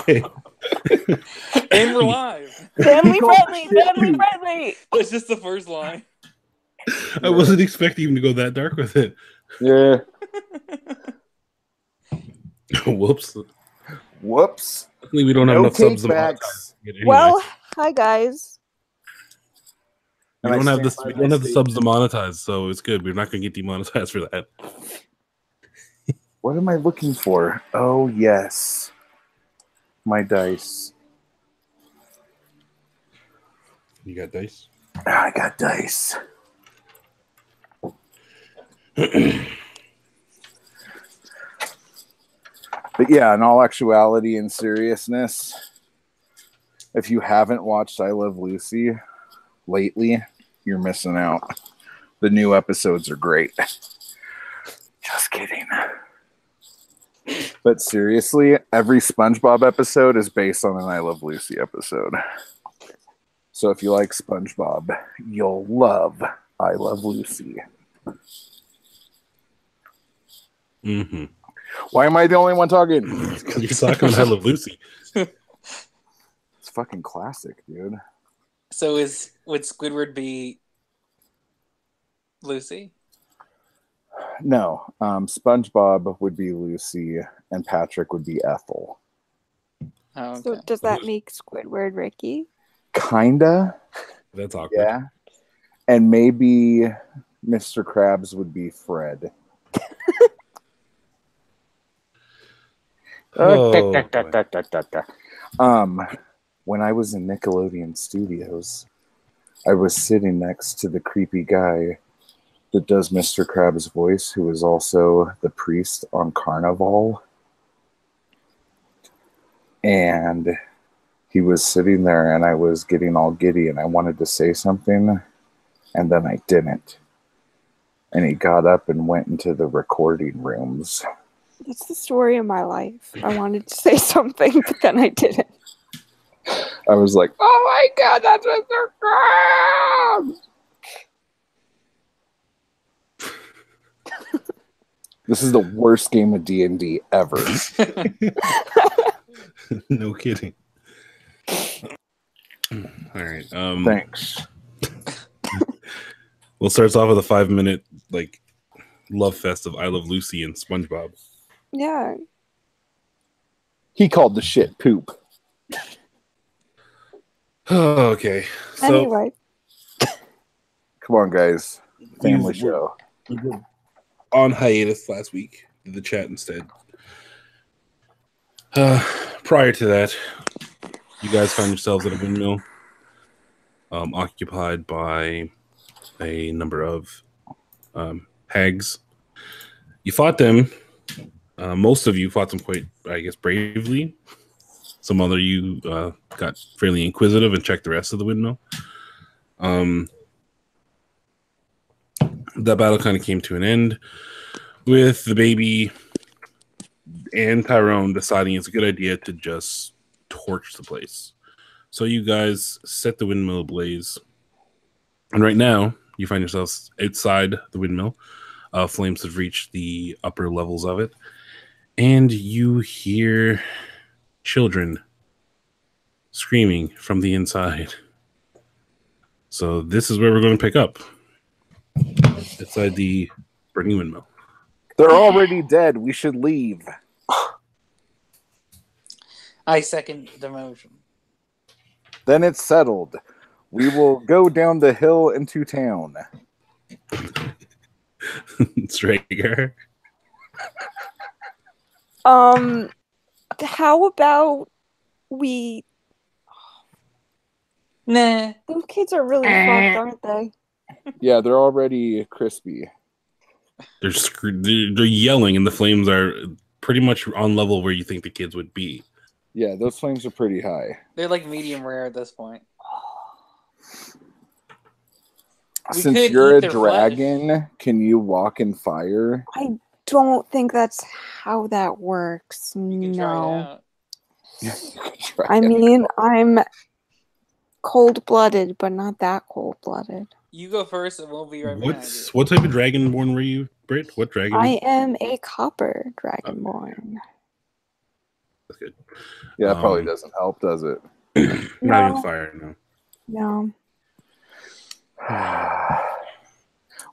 Okay. And we're live. Family friendly, family friendly. That's just the first line. I wasn't expecting him to go that dark with it. Yeah. Whoops. Whoops. Luckily, we don't have No enough subs to takebacks. monetize. Anyway. Well, hi guys. we And don't I have this. stand We by don't my have the subs to monetize, so it's good. We're not going to get demonetized for that. What am I looking for? Oh, yes. My dice. You got dice? I got dice. But yeah, in all actuality and seriousness, if you haven't watched I Love Lucy lately, you're missing out. The new episodes are great. Just kidding. But seriously, every SpongeBob episode is based on an I Love Lucy episode. So if you like SpongeBob, you'll love I Love Lucy. Mm-hmm. Why am I the only one talking? Because you're talking about I Love Lucy. It's fucking classic, dude. So would Squidward be Lucy? No, SpongeBob would be Lucy, and Patrick would be Ethel. Oh, okay. So does that make Squidward Ricky? Kinda, That's awkward. yeah. And maybe Mr. Krabs would be Fred. Oh, boy. When I was in Nickelodeon Studios, I was sitting next to the creepy guy that does Mr. Krabs' voice, who is also the priest on Carnival. And he was sitting there, and I was getting all giddy, and I wanted to say something, and then I didn't. And he got up and went into the recording rooms. That's the story of my life. I wanted to say something, but then I didn't. I was like, oh my God, that's Mr. Krabs! This is the worst game of D&D ever. No kidding. All right. Thanks. We'll start off with a 5-minute love fest of I Love Lucy and SpongeBob. Yeah. He called the shit poop. Oh, okay. So Anyway, Come on, guys. Family we show. were on hiatus last week. Did the chat instead. Prior to that, you guys found yourselves at a windmill, occupied by a number of hags. You fought them. Most of you fought them quite, I guess, bravely. Some other you got fairly inquisitive and checked the rest of the windmill. That battle kind of came to an end with the baby and Tyrone deciding it's a good idea to just torch the place. So you guys set the windmill ablaze. And right now, you find yourselves outside the windmill. Flames have reached the upper levels of it. And you hear children screaming from the inside. So this is where we're going to pick up. Inside the burning windmill. They're already dead. We should leave. I second the motion. Then it's settled. We will go down the hill into town. Strager. how about we... Nah. Those kids are really fucked, aren't they? Yeah, they're already crispy. They're yelling, and the flames are pretty much on level where you think the kids would be. Yeah, those flames are pretty high. They're like medium rare at this point. We Since could you're eat a their dragon, can you walk in fire? I don't think that's how that works. You can try it No. out. Yeah, you can try I it. mean, I'm cold-blooded, but not that cold-blooded. You go first, and we'll be right behind you. What type of dragonborn were you, Britt? What dragon? I am a copper dragonborn. That's good. Yeah, that probably doesn't help, does it? Not even fire, no. No.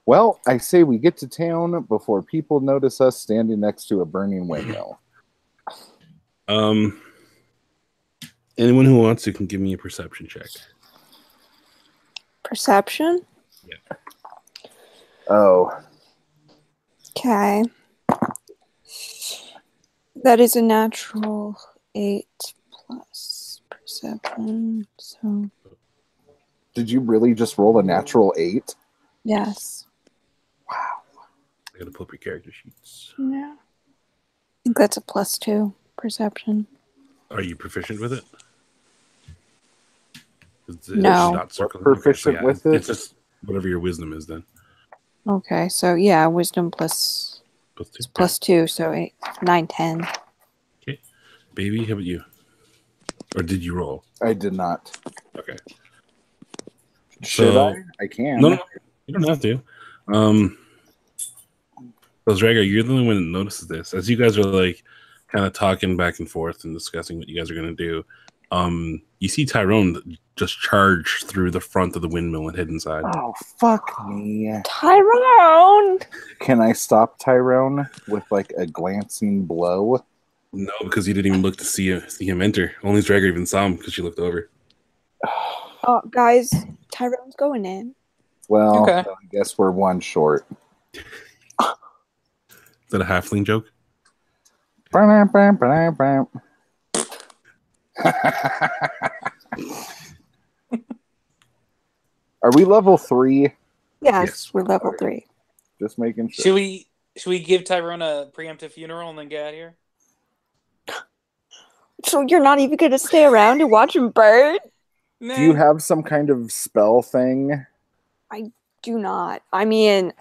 Well, I say we get to town before people notice us standing next to a burning windmill. Anyone who wants to can give me a perception check. Perception? Yeah. Oh. Okay. That is a natural 8 plus perception. So, Did you really just roll a natural 8? yes. Wow. I gotta pull up your character sheets. Yeah. I think that's a +2 perception. Are you proficient with it? No. Not circling. Proficient Okay, with it? It's just whatever your wisdom is then. Okay, so yeah, wisdom plus +2, so 8, 9, 10. Okay. Baby, how about you? Or did you roll? I did not. Okay. Should So- I? I can. No, you don't have to. Drago, you're the only one that notices this. As you guys are like kind of talking back and forth and discussing what you guys are gonna do, you see Tyrone just charge through the front of the windmill and head inside. Oh, fuck me. Tyrone! Can I stop Tyrone with like a glancing blow? No, because you didn't even look to see him enter. Only Drago even saw him because she looked over. Oh, guys, Tyrone's going in. Well, Okay. I guess we're one short. Is that a halfling joke? Are we level 3? Yes, Yes. we're level 3. Just making sure. Should we give Tyrone a preemptive funeral and then get out of here? So you're not even going to stay around and watch him burn? Nah. Do you have some kind of spell thing? Do not. I mean,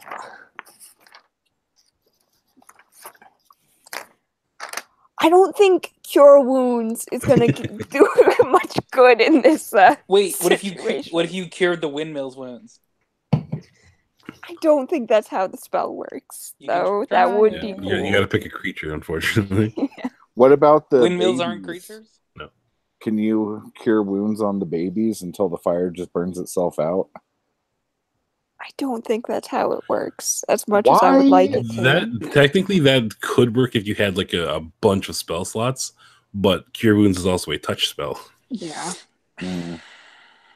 I don't think cure wounds is going to do much good in this. Wait, situation. what if you cured the windmill's wounds? I don't think that's how the spell works. You can So try that would it. be You cool. got to pick a creature, unfortunately. What about the Windmills aren't babies? creatures? Can you cure wounds on the babies until the fire just burns itself out? I don't think that's how it works. As much as I would like it to. That technically that could work if you had like a bunch of spell slots, but Cure Wounds is also a touch spell Yeah. Mm.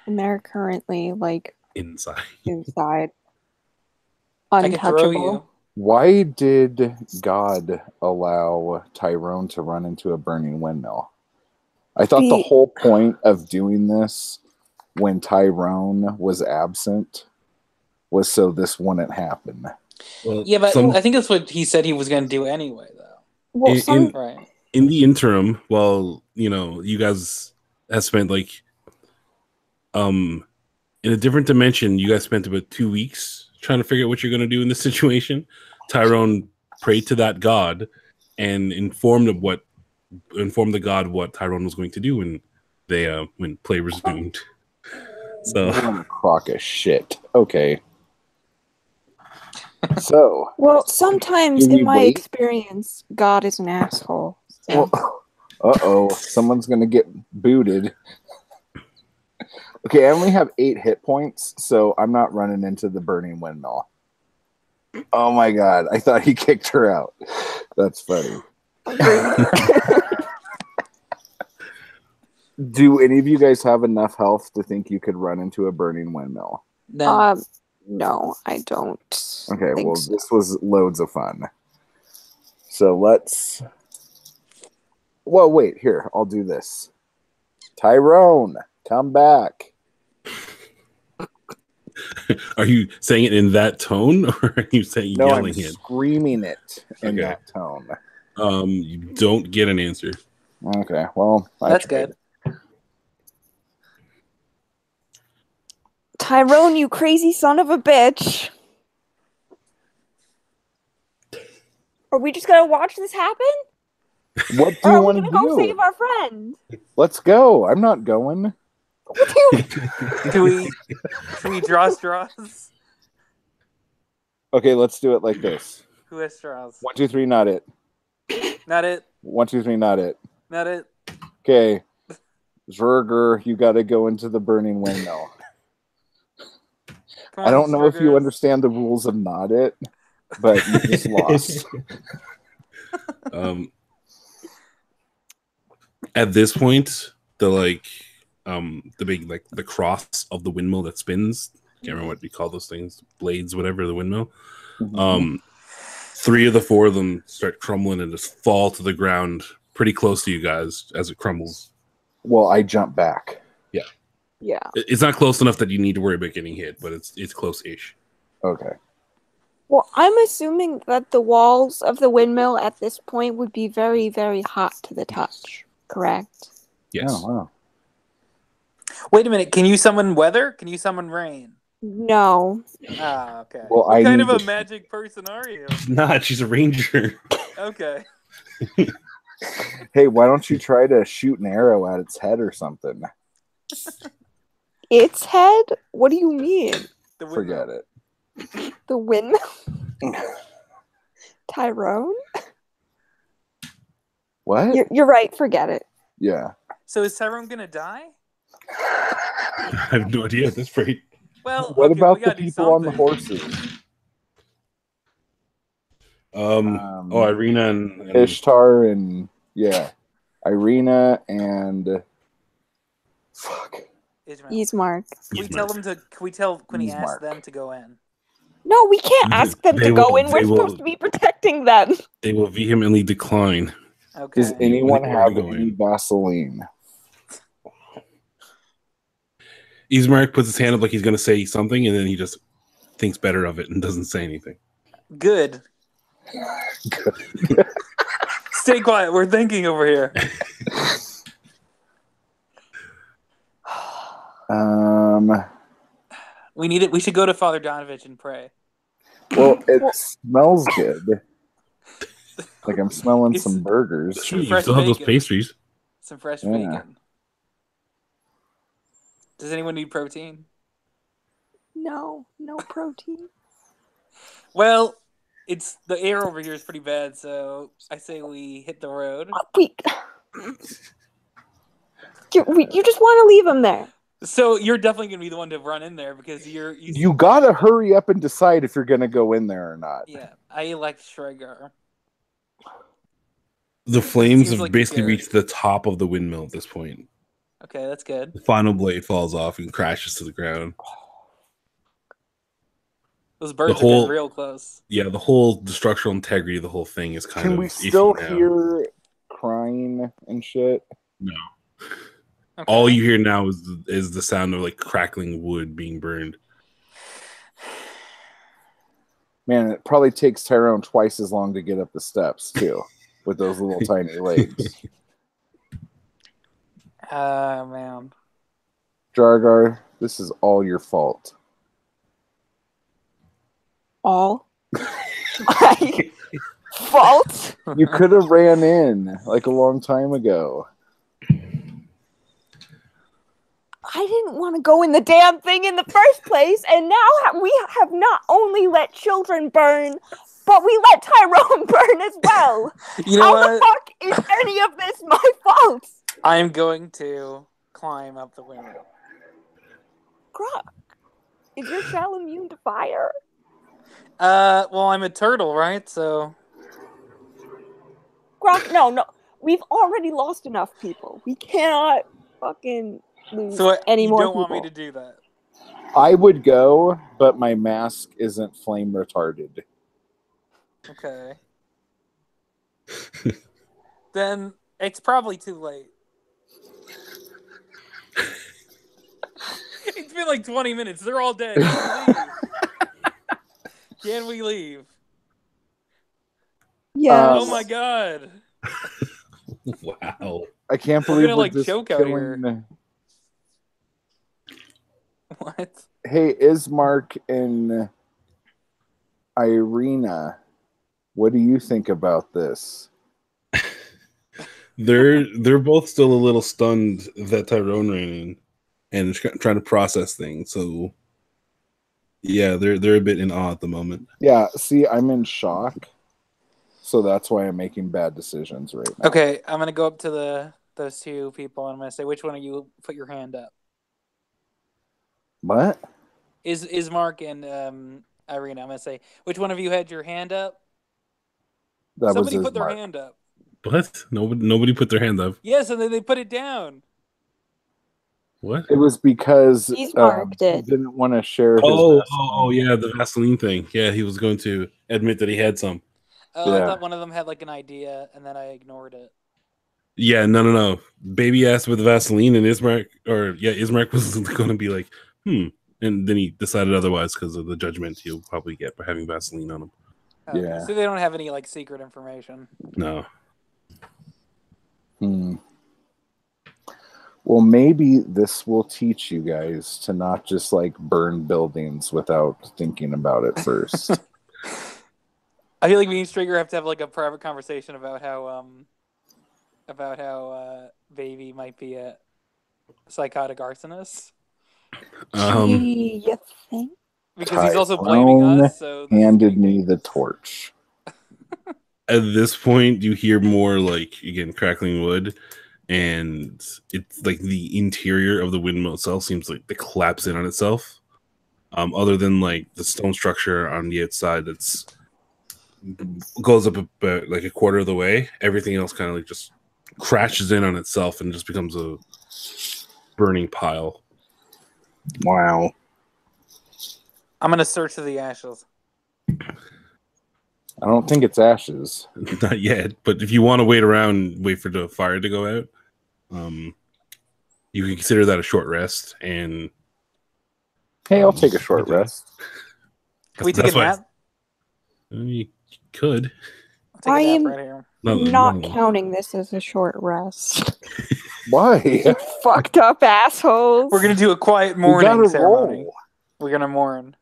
And they're currently like inside. inside. I can throw Untouchable. you. Why did God allow Tyrone to run into a burning windmill? I thought the whole point of doing this when Tyrone was absent was so this wouldn't happen. Well, Yeah, but I think that's what he said he was going to do anyway, though. Well, Right. in the interim, while you guys have spent like in a different dimension, you guys spent about 2 weeks trying to figure out what you're going to do in this situation. Tyrone prayed to that god and informed the god what Tyrone was going to do when play resumed. So What a crock of shit. Okay. So, well, sometimes Do we in my wait? experience, God is an asshole. So. uh-oh, someone's going to get booted. Okay, I only have 8 hit points, so I'm not running into the burning windmill. Oh my god, I thought he kicked her out. That's funny. Do any of you guys have enough health to think you could run into a burning windmill? No. No, I don't. Okay, think well, so. this was loads of fun. So let's... Well, wait, here, I'll do this. Tyrone, come back. are you saying it in that tone, or are you saying No, I'm yelling it? screaming it in Okay. that tone. You don't get an answer. Okay, well, That's good. Tyrone, you crazy son of a bitch. Are we just gonna watch this happen? What do Or you are we want to gonna go do? save our friend? Let's go. I'm not going. Do we draw straws? Okay, let's do it like this. Who has straws? 1, 2, 3, not it. Not it. 1, 2, 3, not it. Not it. Okay. Zerger, you got to go into the burning windmill. Come I on, don't know if you Strugglers. understand the rules of not it, but you just lost. At this point, the big the cross of the windmill that spins. Can't remember what you call those things, blades, whatever, the windmill. Mhm. 3 of the 4 of them start crumbling and just fall to the ground pretty close to you guys as it crumbles. Well, I jump back. Yeah. It's not close enough that you need to worry about getting hit, but it's close-ish. Okay. Well, I'm assuming that the walls of the windmill at this point would be very, very hot to the touch. Correct? Yes. Oh, wow. Wait a minute. Can you summon weather? Can you summon rain? No. Ah, okay. Well, What I kind need of a to- magic person are you? She's not. She's a ranger. Okay. Hey, why don't you try to shoot an arrow at its head or something? Its head? What do you mean? The Forget windmill. it. The windmill? Tyrone? What? You're right. Forget it. Yeah. So is Tyrone gonna die? I have no idea at this rate. Well, What okay, about we the gotta do people on the something. horses? Irina and Ishtar and Irina and fuck. Ishmael. Easemark. Can we tell them to? Can we ask Mark. them to go in? No, we can't ask them They to go will- in. We're they will- supposed to be protecting them. they will vehemently decline. Okay. Does anyone They have go any in. Vaseline? Ismark puts his hand up like he's going to say something, and then he just thinks better of it and doesn't say anything. Good. Stay quiet. We're thinking over here. We need it. We should go to Father Donovich and pray. Well, it smells good. Like I'm smelling It's- some burgers. Some You fresh still have those bacon. pastries. Some fresh Yeah. bacon. Does anyone need protein? No protein. Well, it's the air over here is pretty bad, so I say we hit the road. We. You just want to leave him there. So you're definitely gonna be the one to run in there because you You gotta hurry up and decide if you're gonna go in there or not. yeah. I elect Schreger. The flames Seems have like basically scary. reached the top of the windmill at this point. Okay, that's good. The final blade falls off and crashes to the ground. Those birds whole- are getting real close. Yeah, the structural integrity of the whole thing is kind Can of we iffy still now. hear crying and shit? No. Okay. All you hear now is the sound of like crackling wood being burned. Man, it probably takes Tyrone twice as long to get up the steps too, with those little tiny legs. Man. Jargar, this is all your fault. All my fault. You could have ran in like a long time ago. I didn't want to go in the damn thing in the first place, and now we have not only let children burn, but we let Tyrone burn as well. You know How what? the fuck is any of this my fault? I am going to climb up the window. Grok, is your shell immune to fire? Well, I'm a turtle, right? So Grok, no. We've already lost enough people. We cannot fucking lose any you more don't people. want me to do that. I would go, but my mask isn't flame retarded. Okay. Then it's probably too late. It's been like 20 minutes. They're all dead. Can we leave? Yes. Oh my god. Wow. I can't We're believe gonna, we're like, just choke out here. killing- What? Hey, Ismark and Irina, what do you think about this? They're both still a little stunned that Tyrone ran in and trying to process things. So yeah, they're a bit in awe at the moment. Yeah, see, I'm in shock. So so that's why I'm making bad decisions right now. Okay, I'm gonna go up to those two people and I'm gonna say, which one of you put your hand up? What? Is Mark and Irina? I'm gonna say, which one of you had your hand up? Somebody put their hand up. What? Nobody put their hand up. Yes, and then they put it down. What? It was because He's he marked it. didn't want to share his Oh, yeah, the Vaseline thing. Yeah, he was going to admit that he had some. Oh, Yeah. I thought one of them had like an idea, and then I ignored it. Yeah, no. Baby asked with the Vaseline, and Ismark was going to be like, and then he decided otherwise because of the judgment he'll probably get for having Vaseline on him. Okay, Yeah. so they don't have any like secret information. No. Well, maybe this will teach you guys to not just like burn buildings without thinking about it first. I feel like me and Strigger have to have like a private conversation about how Baby might be a psychotic arsonist. Gee, you think? Because he's also blaming us. So handed me the torch. At this point, you hear more like, again, crackling wood, and it's like the interior of the windmill itself seems like to collapse in on itself. Other than like the stone structure on the outside that's goes up about like a quarter of the way, everything else kind of like just crashes in on itself and just becomes a burning pile. Wow. I'm gonna search the ashes. I don't think it's ashes. Not yet, but if you want to wait around and wait for the fire to go out, you can consider that a short rest. And hey, I'll take a short rest. Can we take a nap? You could. I'll I take a am nap right here. not counting this as a short rest. Why? Fucked up assholes. We're gonna do a quiet We mourning gotta ceremony. roll. We're gonna mourn.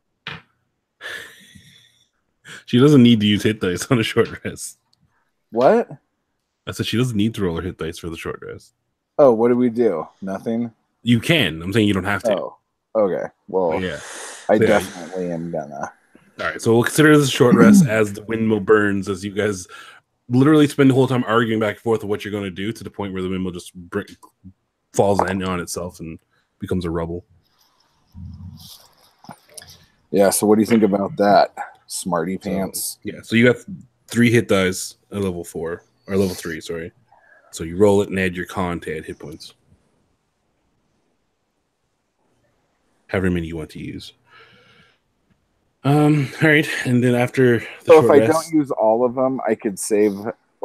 She doesn't need to use hit dice on a short rest. What? I said she doesn't need to roll her hit dice for the short rest. Oh, what do we do? Nothing? You can. I'm saying you don't have to. Oh, okay. Well, Yeah. I Yeah. definitely am gonna. All right. So we'll consider this a short rest as the windmill burns, as you guys literally spend the whole time arguing back and forth of what you're going to do to the point where the windmill just falls in on itself and becomes a rubble. Yeah, so what do you think about that, smarty pants? So you got 3 hit dice at level 4 or level 3, sorry. So you roll it and add your con to add hit points. However many you want to use. All right, and then after the So if short I rest, don't use all of them, I could save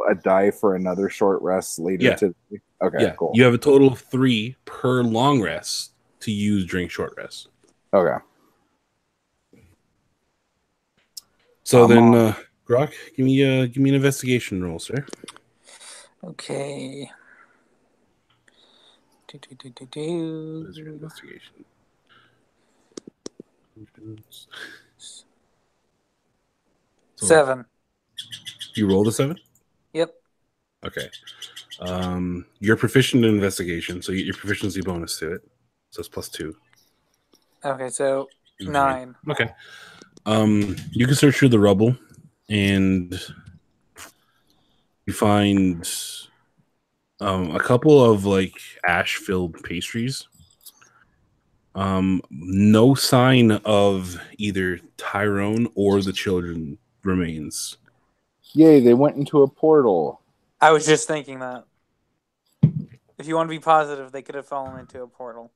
a die for another short rest later. Yeah. Okay, cool. You have a total of 3 per long rest to use during short rest. Okay. So Grok, give me an investigation roll, sir. Okay. What is your investigation? So 7. You rolled a 7? Yep. Okay. You're proficient in investigation, so you get your proficiency bonus to it. So it's +2. Okay, so 9. Okay. You can search through the rubble, and you find a couple of like ash-filled pastries. No sign of either Tyrone or the children remains. Yay, they went into a portal. I was just thinking that. If you want to be positive, they could have fallen into a portal.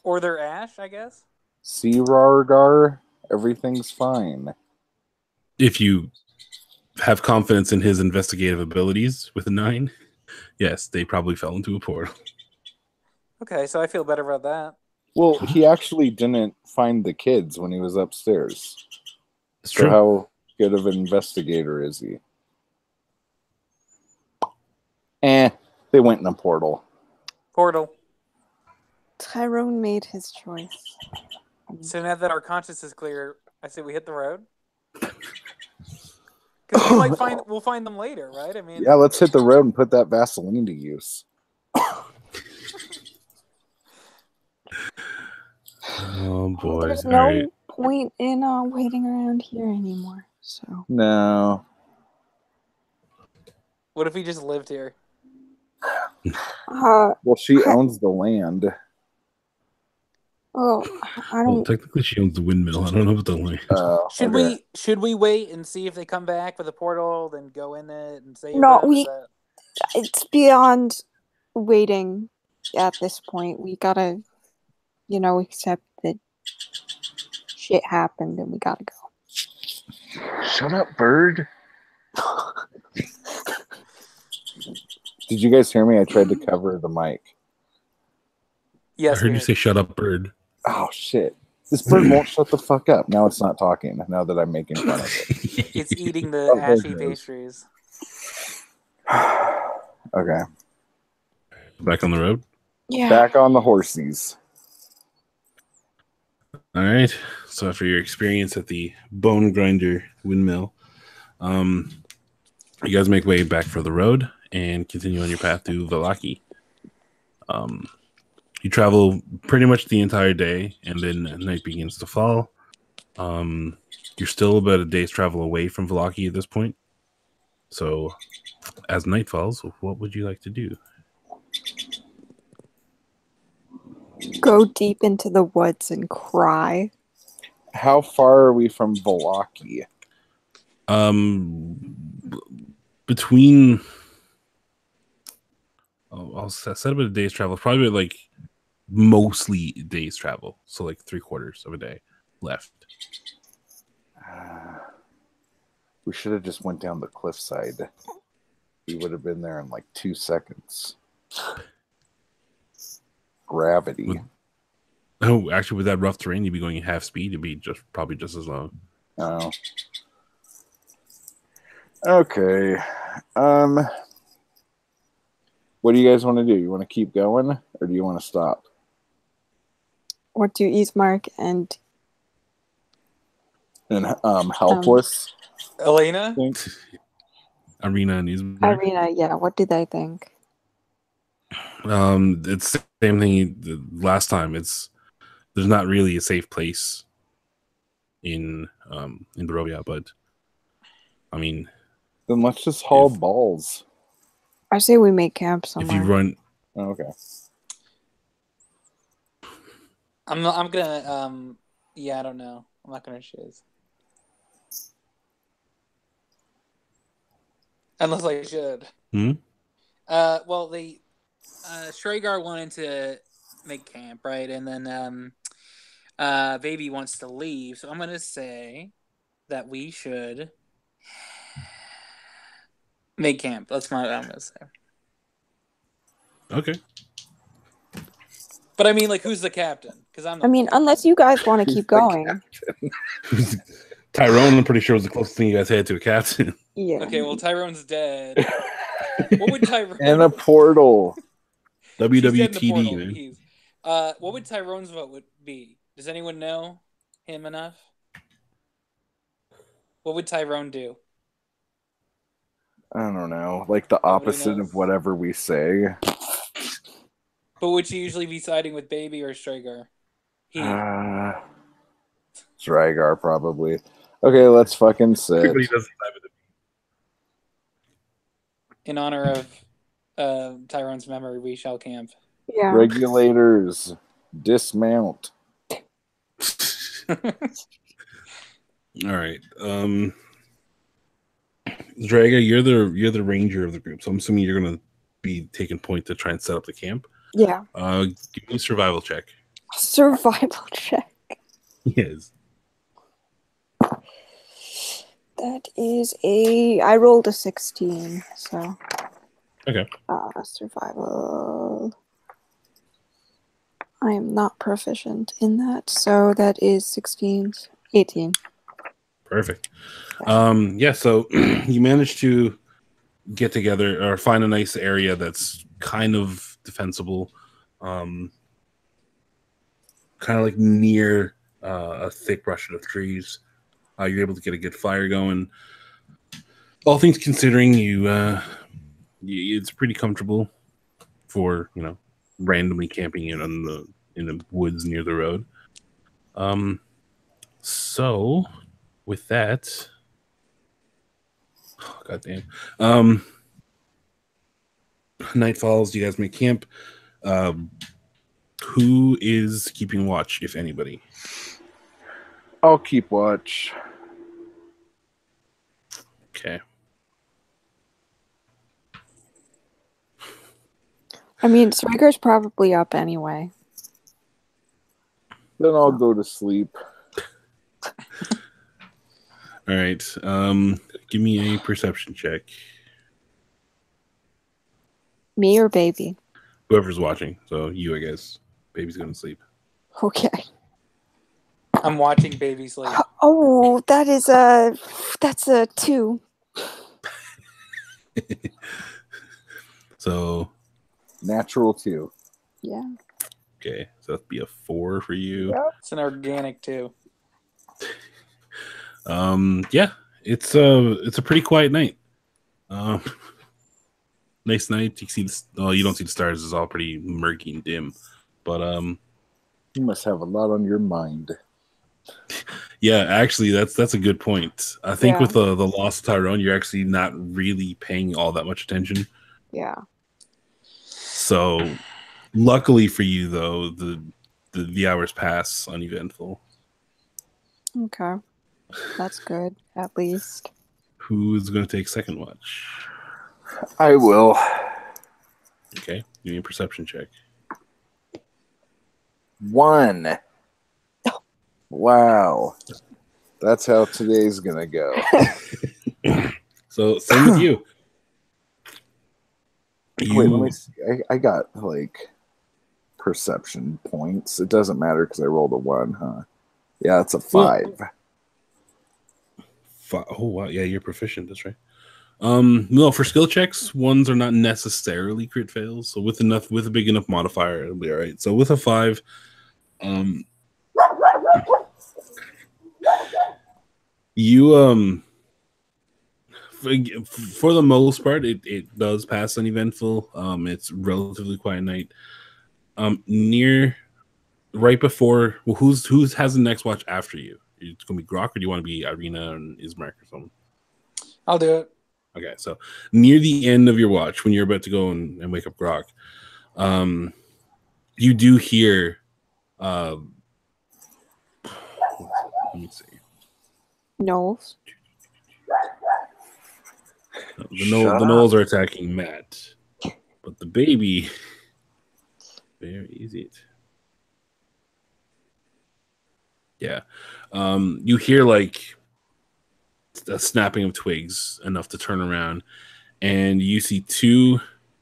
Or they're ash, I guess? See, Rargar, everything's fine. If you have confidence in his investigative abilities with a 9, yes, they probably fell into a portal. Okay, so I feel better about that. Well, he actually didn't find the kids when he was upstairs. It's So true. how good of an investigator is he? They went in a portal. Portal. Tyrone made his choice. So now that our conscience is clear, I say we hit the road. Because we'll find them later, right? I mean, Yeah, let's hit the road and put that Vaseline to use. Oh boy! There's All no right. point in waiting around here anymore. So No. What if he just lived here? well, she owns the land. I Well, don't. technically, she owns the windmill. I don't know about the land. Should we wait and see if they come back with a portal, then go in it and save No, them? it's beyond waiting at this point. We gotta, accept that shit happened and we gotta go. Shut up, bird. Did you guys hear me? I tried to cover the mic. Yes, I heard you say "shut up, bird." Oh shit! This bird won't shut the fuck up. Now it's not talking. Now that I'm making fun of it, It's eating the ashy pastries. Okay. Back on the road. Yeah. Back on the horsies. All right. So after your experience at the Bonegrinder windmill, you guys make way back for the road and continue on your path to Vallaki. You travel pretty much the entire day, and then night begins to fall. You're still about a day's travel away from Vallaki at this point. So, as night falls, what would you like to do? Go deep into the woods and cry. How far are we from Vallaki? Between I'll set about a day's travel. Probably like mostly day's travel. So like 3/4 of a day left. We should have just went down the cliffside. We would have been there in like 2 seconds. Gravity. Actually, with that rough terrain, you'd be going at half speed. It'd be probably just as long. Oh. Okay. What do you guys want to do? You want to keep going, or do you want to stop? What do Ismark and Helpless? Elena? Arena and Ismark. Irina? Yeah. What do they think? It's the same thing last time. There's not really a safe place in Barovia, but I mean, Then let's just haul balls. I say we make camp somewhere. if you run, Okay. I'm gonna yeah, I don't know. I'm not gonna shiz. Unless I should. Well, the Stragar wanted to make camp, right? And then Baby wants to leave. So I'm gonna say that we should make camp. That's what I'm gonna say. okay. But I mean, like, who's the captain? Because I mean, unless you guys want to keep going. Tyrone, I'm pretty sure was the closest thing you guys had to a captain. Yeah. Okay, well, Tyrone's dead. What would Tyrone? And a portal. WWTD, man. What would Tyrone's vote be? Does anyone know him enough? What would Tyrone do? I don't know. Like the opposite of whatever we say. But would she usually be siding with Baby or Stragar? Stragar, probably. Okay, let's fucking sit. Everybody doesn't side with it. In honor of Tyrone's memory, we shall camp. Yeah. Regulators, dismount. All right. Draga, you're the ranger of the group, so I'm assuming you're gonna be taking point to try and set up the camp. Yeah. Give me a survival check. Survival check. Yes. That is I rolled a 16, so. Okay. Survival. I am not proficient in that, so that is 18. Perfect. Yeah, so you managed to get together or find a nice area that's kind of defensible, kind of like near a thick brush of trees. You're able to get a good fire going. All things considering, it's pretty comfortable for randomly camping in the woods near the road. So, with that, oh, goddamn, night falls. You guys make camp. Who is keeping watch, if anybody? I'll keep watch. Okay. I mean, Striker's probably up anyway. Then I'll go to sleep. All right. Give me a perception check. Me or baby? Whoever's watching. So you, I guess. Baby's going to sleep. Okay. I'm watching baby sleep. Oh, that's a 2. So Natural 2. Yeah. okay, so that'd be a 4 for you. Yep. It's an organic too. Yeah, it's a pretty quiet night. Nice night. You see you don't see the stars. It's all pretty murky and dim. But You must have a lot on your mind. yeah, actually that's a good point. I think Yeah. with the loss of Tyrone, you're actually not really paying all that much attention. Yeah. So luckily for you though, the hours pass uneventful. Okay. That's good, at least. Who's going to take second watch? I will. Okay, give me a perception check. 1. Wow. That's how today's gonna go. So same with you. Wait, let me see. I got like perception points. It doesn't matter because I rolled a 1, huh? Yeah, it's a 5. Oh wow, yeah, you're proficient. That's right. No, for skill checks, 1s are not necessarily crit fails. So with a big enough modifier, it'll be all right. So with a 5, you for the most part, it does pass uneventful. It's relatively quiet night. Near right before, well, who's has the next watch after you? It's gonna be Grok, or do you want to be Irina and Ismark or something? I'll do it. Okay, so near the end of your watch, when you're about to go and wake up Grok, you do hear. Let me see. Knowles. The Knolls are attacking Matt, but the baby, very easy. Yeah, you hear like a snapping of twigs enough to turn around, and you see 2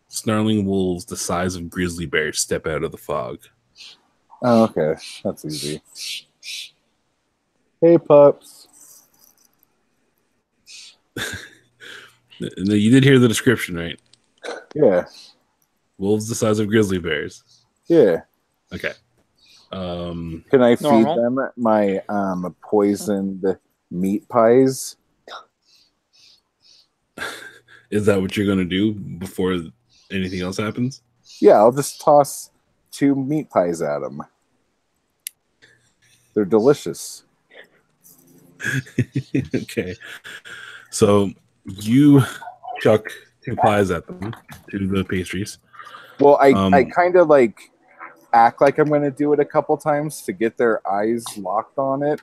snarling wolves the size of grizzly bears step out of the fog. Oh, okay. That's easy. Hey, pups. You did hear the description, right? Yeah. Wolves the size of grizzly bears. Yeah. Okay. Can I feed Normal. them my poisoned meat pies? Is that what you're going to do before anything else happens? Yeah, I'll just toss 2 meat pies at them. They're delicious. Okay. So you chuck 2 pies at them, to the pastries. Well, I kind of like act like I'm going to do it a couple times to get their eyes locked on it,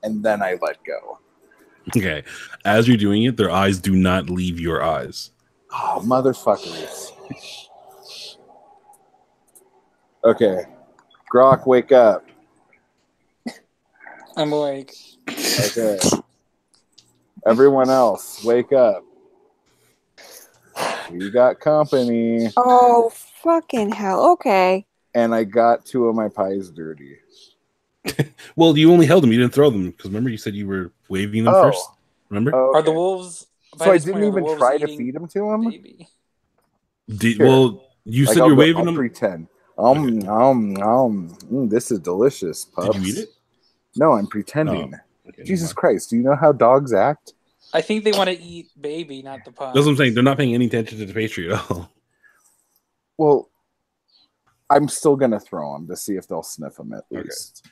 and then I let go. Okay. As you're doing it, their eyes do not leave your eyes. Oh, motherfuckers. Okay. Grok, wake up. I'm awake. Okay. Everyone else, wake up. You got company. Oh, fucking hell. Okay. And I got 2 of my pies dirty. Well, you only held them. You didn't throw them. Because remember, you said you were waving them first? Remember? Oh, Are the okay. wolves? by So I this didn't point, are the even wolves try to eating feed them to him? baby? Sure. Well, you said you're waving them. I'll pretend. This is delicious, pups. Did you eat it? No, I'm pretending. Oh, okay, Jesus Christ, do you know how dogs act? I think they want to eat baby, not the pie. That's what I'm saying. They're not paying any attention to the pastry at all. Well, I'm still going to throw them to see if they'll sniff them at least.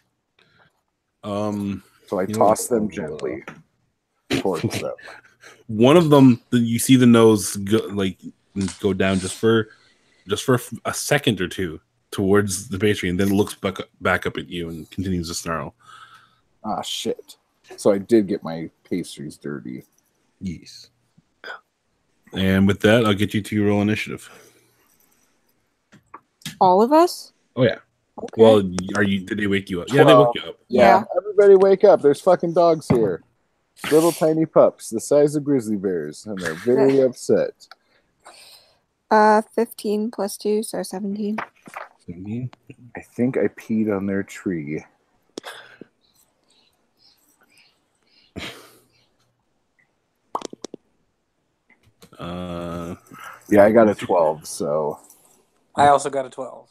So I toss them gently towards them. One of them, you see the nose go down just for a second or two towards the pastry, and then looks back up at you and continues to snarl. Ah, shit. So I did get my pastries dirty. Yes. And with that, I'll get you to roll initiative. All of us? Oh, yeah. Okay. Well, did they wake you up? 12. Yeah, they woke you up. Yeah. Everybody wake up. There's fucking dogs here. Little tiny pups the size of grizzly bears, and they're very upset. 15 plus 2, so 17. 17. I think I peed on their tree. Yeah, I got a 12, so... I also got a 12.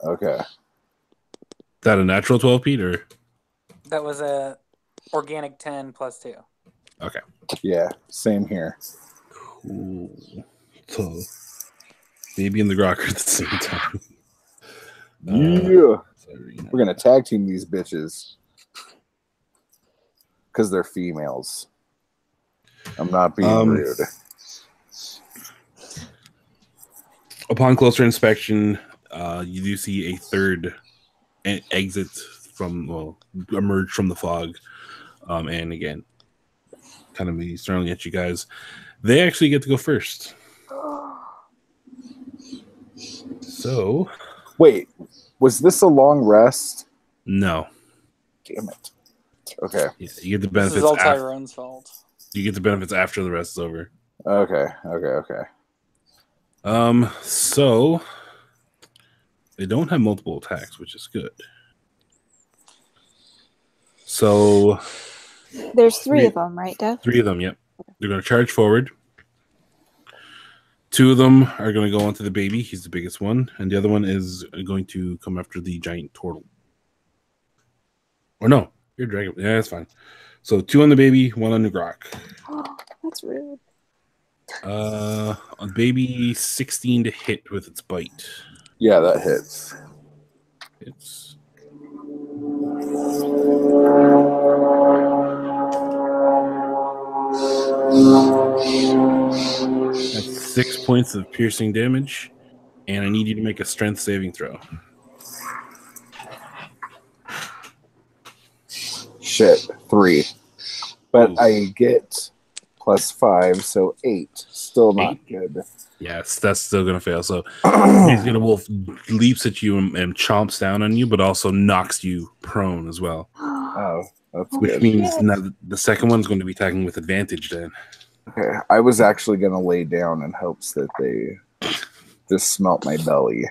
Okay. Is that a natural 12, Pete, or? That was a organic 10 plus 2. Okay. Yeah, same here. Cool. So, baby and the grok are at the same time. Yeah. We're going to tag team these bitches. Because they're females. I'm not being rude. Upon closer inspection, you do see a third exit emerge from the fog. And again, kind of be snarling at you guys. They actually get to go first. So. Wait, was this a long rest? No. Damn it. Okay. Yeah, you get the benefits. This is all Tyrone's fault. You get the benefits after the rest is over. Okay. So they don't have multiple attacks, which is good. So there's 3 of them, right, Dev? 3 of them, yep. They're going to charge forward. 2 of them are going to go onto the baby. He's the biggest one. And the other one is going to come after the giant turtle. Or no, you're a dragon. Yeah, that's fine. So 2 on the baby, 1 on the grok. Oh, that's rude. On baby, 16 to hit with its bite. Yeah, that hits. It's that's 6 points of piercing damage, and I need you to make a strength saving throw. Shit, 3. But I get +5, so 8. Still not good. Yes, that's still gonna fail. So basically, the wolf leaps at you and chomps down on you, but also knocks you prone as well. Oh, that's which good. means now the second one's going to be attacking with advantage. Then. Okay, I was actually gonna lay down in hopes that they just smelt my belly.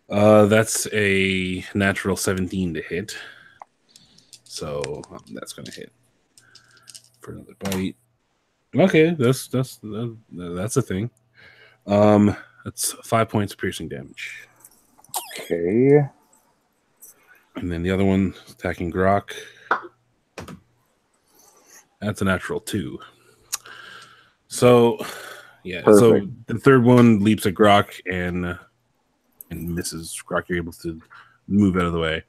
That's a natural 17 to hit. So that's gonna hit for another bite. Okay, that's a thing. That's 5 points of piercing damage. Okay. And then the other one attacking grok. That's a natural 2. So yeah, perfect. So the third one leaps at grok and misses. Grok, you're able to move out of the way.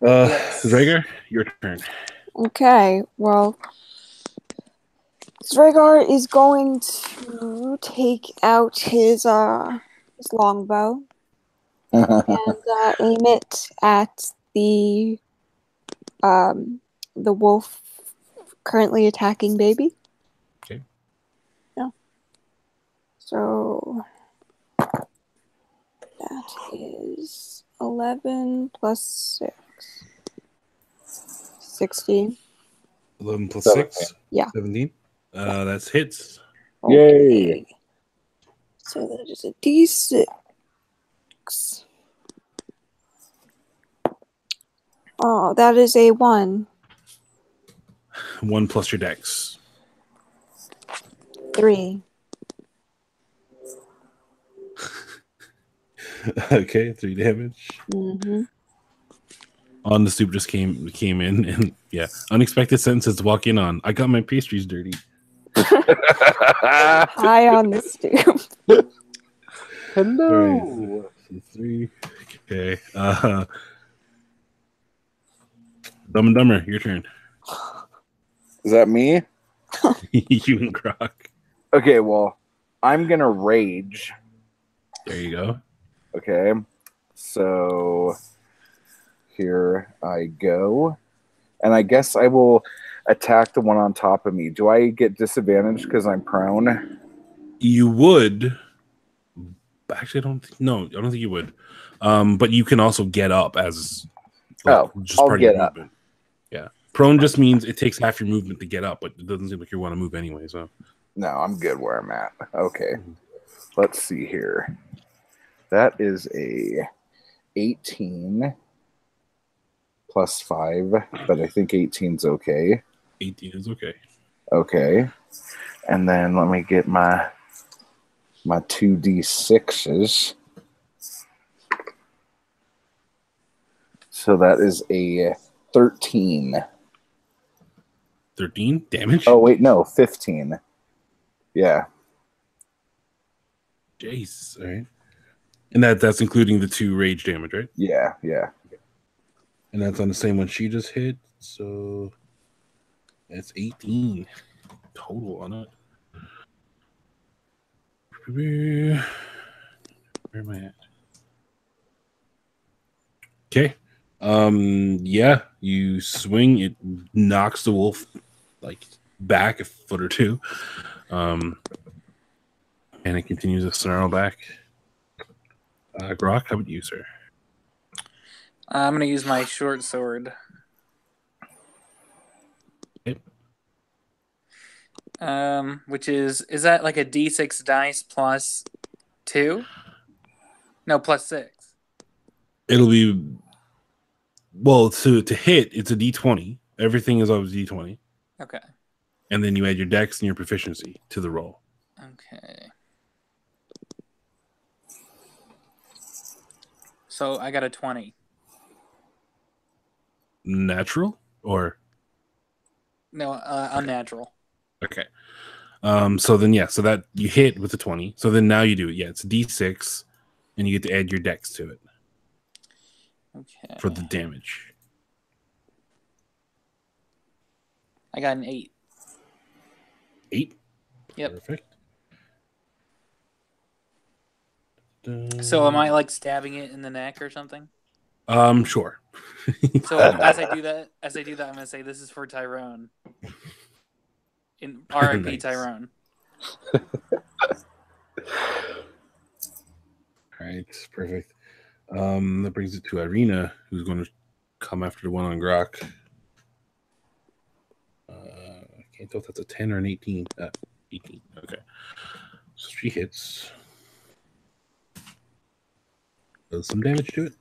Rhaegar, your turn. Okay, well, Rhaegar is going to take out his longbow and aim it at the wolf currently attacking baby. Okay. Yeah. So that is 11 plus 6. 16. 11 plus 6? Yeah. 17? That's hits. Okay. Yay. So that is a D6. Oh, that is a 1. 1 plus your dex. 3. Okay, 3 damage. Mm-hmm. On the stoop just came in, and yeah, unexpected sentences to walk in on. I got my pastries dirty. Hi on the stoop. Hello. Right, so 3. Okay. Dumb and Dumber, your turn. Is that me? You and Grok. Okay, well, I'm gonna rage. There you go. Okay, so here I go, and I guess I will attack the one on top of me. Do I get disadvantage because I'm prone? You would. Actually, I don't think you would. But you can also get up as I'll get up. movement. Yeah. Prone just means it takes half your movement to get up, but it doesn't seem like you want to move anyway, so. No, I'm good where I'm at. Okay. Let's see here. That is a 18 plus 5, but I think 18's okay. 18 is okay. Okay. And then let me get my 2d6s. So that is a 13. 13 damage? Oh, wait, no, 15. Yeah. Jeez. All right. And that's including the 2 rage damage, right? Yeah. And that's on the same one she just hit. So that's 18 total on it. Where am I at? Okay. Yeah, you swing, it knocks the wolf like back a foot or two. And it continues to snarl back. Grok, how about you, sir? I'm gonna use my short sword. Okay. Which is that like a D6 dice plus 2? No, plus 6. It'll be to hit, it's a D20. Everything is always D20. Okay. And then you add your dex and your proficiency to the roll. Okay. So I got a 20. Natural or No, unnatural. okay. So that you hit with the 20. So then now you do it. Yeah, it's D6, and you get to add your dex to it. Okay. For the damage. I got an 8. 8? Yep. Perfect. So am I like stabbing it in the neck or something? Sure. So as I do that, I'm gonna say this is for Tyrone. In R.I.P. Nice. Tyrone. All right, perfect. That brings it to Irina, who's going to come after the one on Grok. I can't tell if that's a 10 or an 18. 18. Okay. So she hits. Does some damage to it.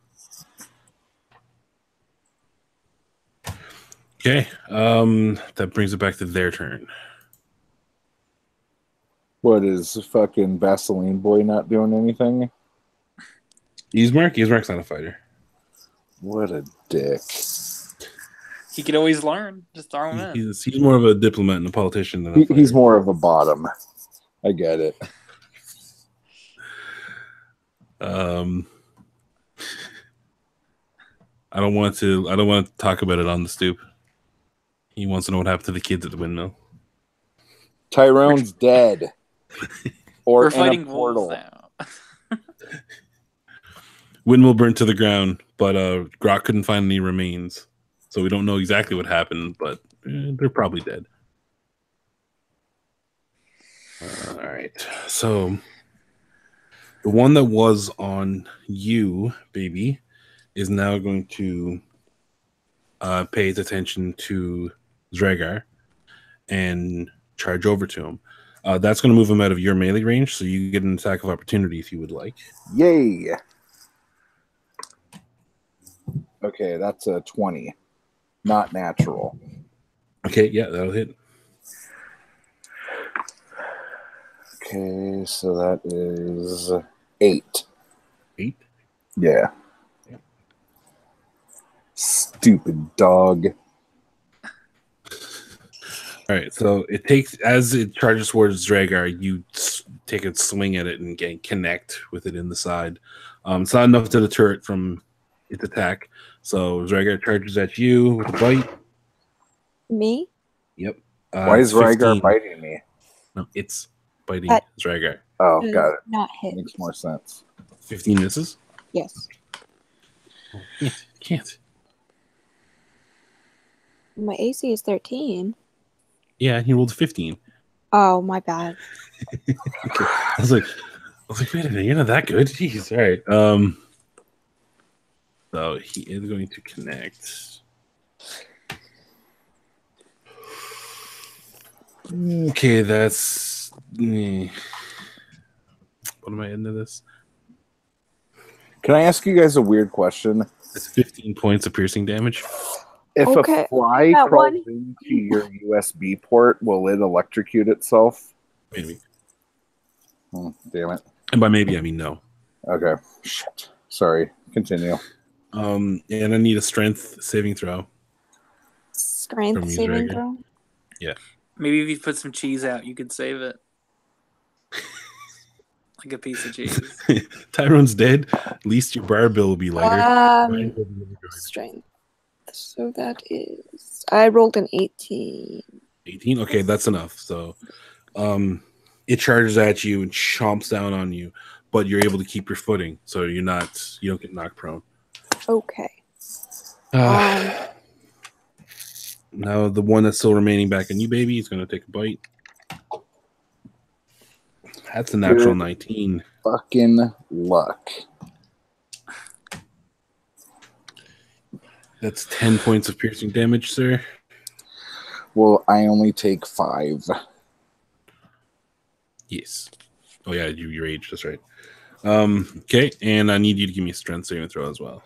Okay. That brings it back to their turn. What is fucking Vaseline boy not doing anything? Yzmark's not a fighter. What a dick. He could always learn. Just throw him in. He's more of a diplomat and a politician than a fighter. He's more of a bottom. I get it. I don't want to talk about it on the stoop. He wants to know what happened to the kids at the windmill. Tyrone's dead. Or We're in fighting a portal. wolves now. Windmill burnt to the ground, but Grok couldn't find any remains. So we don't know exactly what happened, but they're probably dead. All right. So the one that was on you, baby, is now going to pay its attention to Zragar and charge over to him. That's going to move him out of your melee range, so you get an attack of opportunity if you would like. Yay. Okay, that's a 20. Not natural. Okay, yeah, that'll hit. Okay, so that is 8. 8? Yeah. Stupid dog. All right, so it takes, as it charges towards Zragar, you take a swing at it and connect with it in the side. It's not enough to deter it from its attack, So Rygar charges at you with a bite. Me? Yep. Why is it's 15. Rygar biting me? No, it's biting That- Rygar. Oh, Does got it. not hit. Makes more sense. 15 misses? Yes. Can't. My AC is 13. Yeah, he rolled 15. Oh, my bad. Okay. I was like, wait a minute, you're not that good. Jeez. All right. So he is going to connect. Okay, that's. What am I into this? Can I ask you guys a weird question? It's 15 points of piercing damage. If Okay, a fly that crawls one. into your USB port, will it electrocute itself? Maybe. Damn it. And by maybe, I mean no. Okay. Shit. Sorry. Continue. And I need a strength saving throw. Strength From you, saving Dragon. throw? Yeah. Maybe if you put some cheese out, you could save it. Like a piece of cheese. Tyrone's dead. At least your bar bill will be lighter. Strength. So that is... I rolled an 18. 18? Okay, that's enough. So it charges at you and chomps down on you, but you're able to keep your footing, so you don't get knocked prone. Okay. Now the one that's still remaining back in you, baby, is going to take a bite. That's a natural 19. Fucking luck. That's 10 points of piercing damage, sir. Well, I only take 5. Yes. Oh, yeah, you rage. That's right. Okay, and I need you to give me a strength saving throw as well.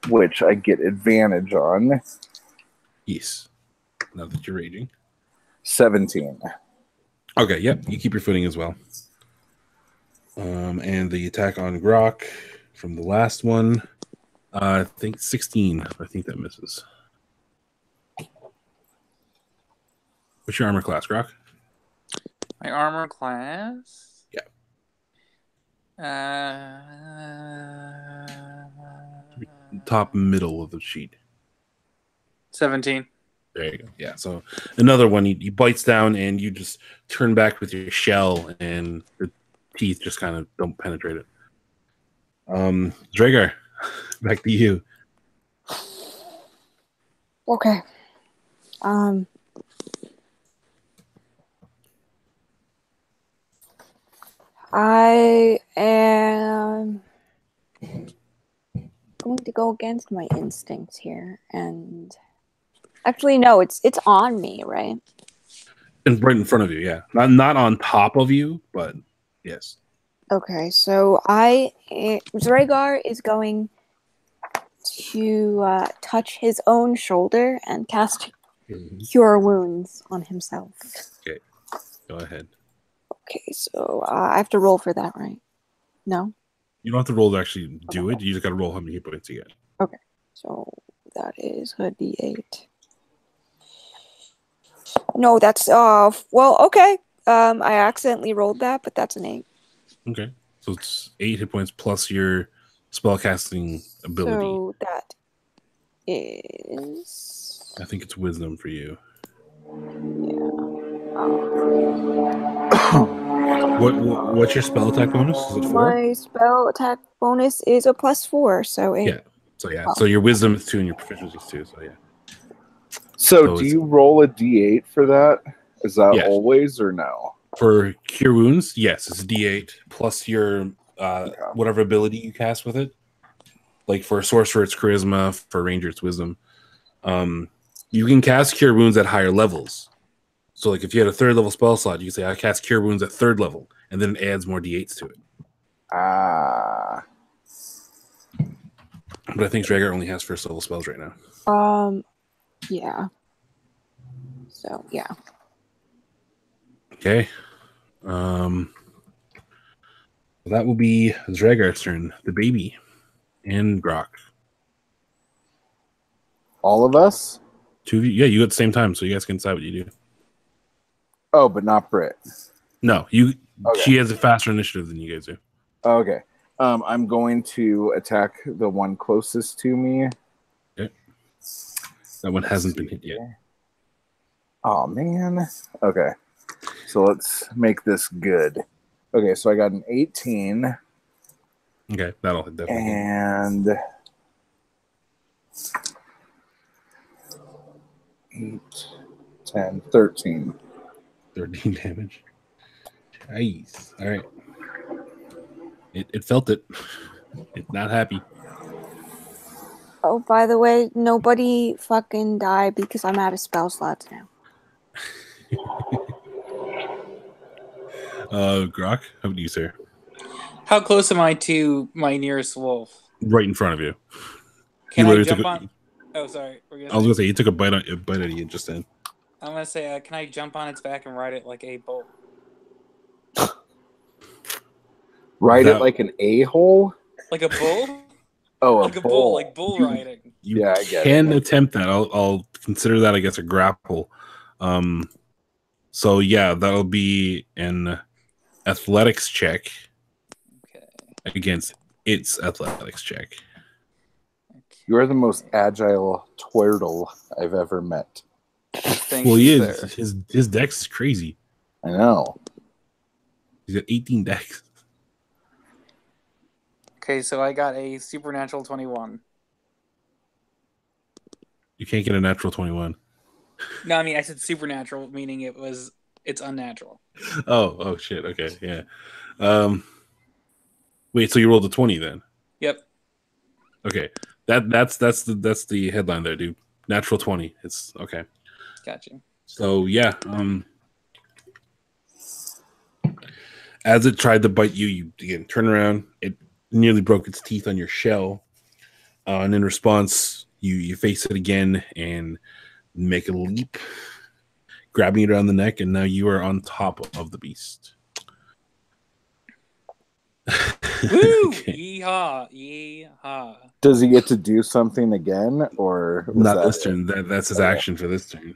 Which I get advantage on. Yes. Now that you're raging. 17. Okay, yep, you keep your footing as well. And the attack on Grok from the last one, I think 16. I think that misses. What's your armor class, Grok? My armor class? Yeah. Top middle of the sheet. 17. There you go. Yeah, so another one, he bites down and you just turn back with your shell and the teeth just kind of don't penetrate it. Dragar, back to you. Okay. I am going to go against my instincts here, and actually, no, it's on me, right? And right in front of you, yeah. Not on top of you, but yes. Okay, so Zrhagar is going to touch his own shoulder and cast Cure Wounds on himself. Okay, go ahead. Okay, so I have to roll for that, right? No? You don't have to roll to actually do it. You just got to roll how many hit points you get. Okay, so that is a D8. No, that's well, okay. I accidentally rolled that, but that's an 8. Okay, so it's 8 hit points plus your spellcasting ability. So that is... I think it's wisdom for you. Yeah. What's your spell attack bonus? Is it 4? My spell attack bonus is a +4, so 8. Yeah. So your wisdom is 2 and your proficiency is 2. So yeah. So do you roll a D8 for that? Is that always or no? For Cure Wounds, yes, it's a D8 plus your whatever ability you cast with it. Like for a sorcerer, it's charisma. For a ranger, it's wisdom. You can cast Cure Wounds at higher levels. So like if you had a 3rd level spell slot, you can say I cast Cure Wounds at 3rd level, and then it adds more D8s to it. But I think Dragar only has 1st level spells right now. Yeah. So yeah. Okay. That will be Dragar's turn. The baby and Grok. All of us? 2 of you. Yeah, you at the same time, so you guys can decide what you do. Oh, but not Brit. No, you. Okay. She has a faster initiative than you guys do. Okay. I'm going to attack the one closest to me That one hasn't been hit yet. Oh, man. Okay. So let's make this good. Okay, so I got an 18. Okay, that'll hit definitely. And 8, 10, 13. 13 damage. Nice. All right. It felt it. It's not happy. Oh, by the way, nobody fucking die because I'm out of spell slots now. Grok, how about you, sir? How close am I to my nearest wolf? Right in front of you. Can I jump on? Oh, sorry. I was gonna say he took a bite out of you just then. I'm gonna say, can I jump on its back and ride it like a bull? Ride it like an a-hole? Like a bull? Oh, like a bull, like bull riding. You can attempt that. I'll consider that, I guess, a grapple. So yeah, that'll be an athletics check against its athletics check. You are the most agile twirtle I've ever met. Well, he is. His dex is crazy. I know. He's got 18 dex. Okay, so I got a supernatural 21. You can't get a natural 21. No, I mean I said supernatural, meaning it's unnatural. Oh shit. Okay, yeah. Wait, so you rolled a 20 then? Yep. Okay. That's the headline there, dude. Natural 20. It's okay. Gotcha. So yeah, as it tried to bite you, you again turn around. It nearly broke its teeth on your shell, and in response, you face it again and make a leap, grabbing it around the neck, and now you are on top of the beast. Woo! Okay. Yeehaw! Yeehaw! Does he get to do something again, or not this turn? That's his action for this turn.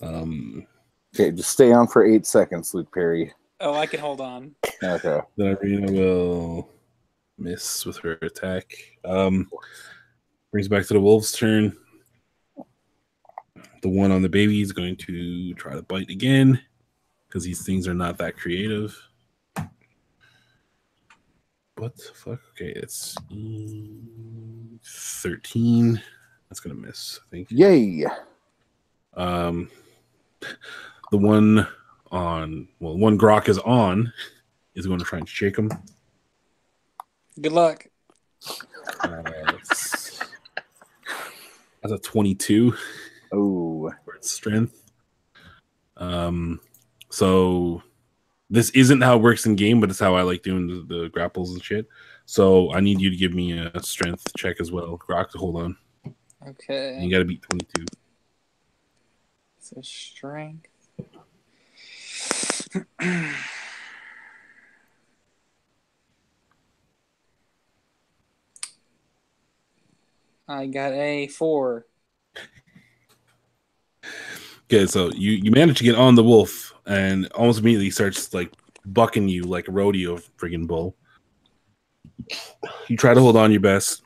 Okay, just stay on for 8 seconds, Luke Perry. Oh, I can hold on. Okay. Then Irina will miss with her attack. Brings back to the wolf's turn. The one on the baby is going to try to bite again because these things are not that creative. What the fuck? Okay, it's 13. That's gonna miss, I think. Yay! The one on one Grok is on is going to try and shake him. Good luck. That's a 22. Oh, for its strength. So this isn't how it works in game, but it's how I like doing the grapples and shit. So I need you to give me a strength check as well. Grok, hold on. Okay. And you got to beat 22. So strength. I got a 4. Okay, so you manage to get on the wolf and almost immediately starts like bucking you like a rodeo friggin' bull. You try to hold on your best.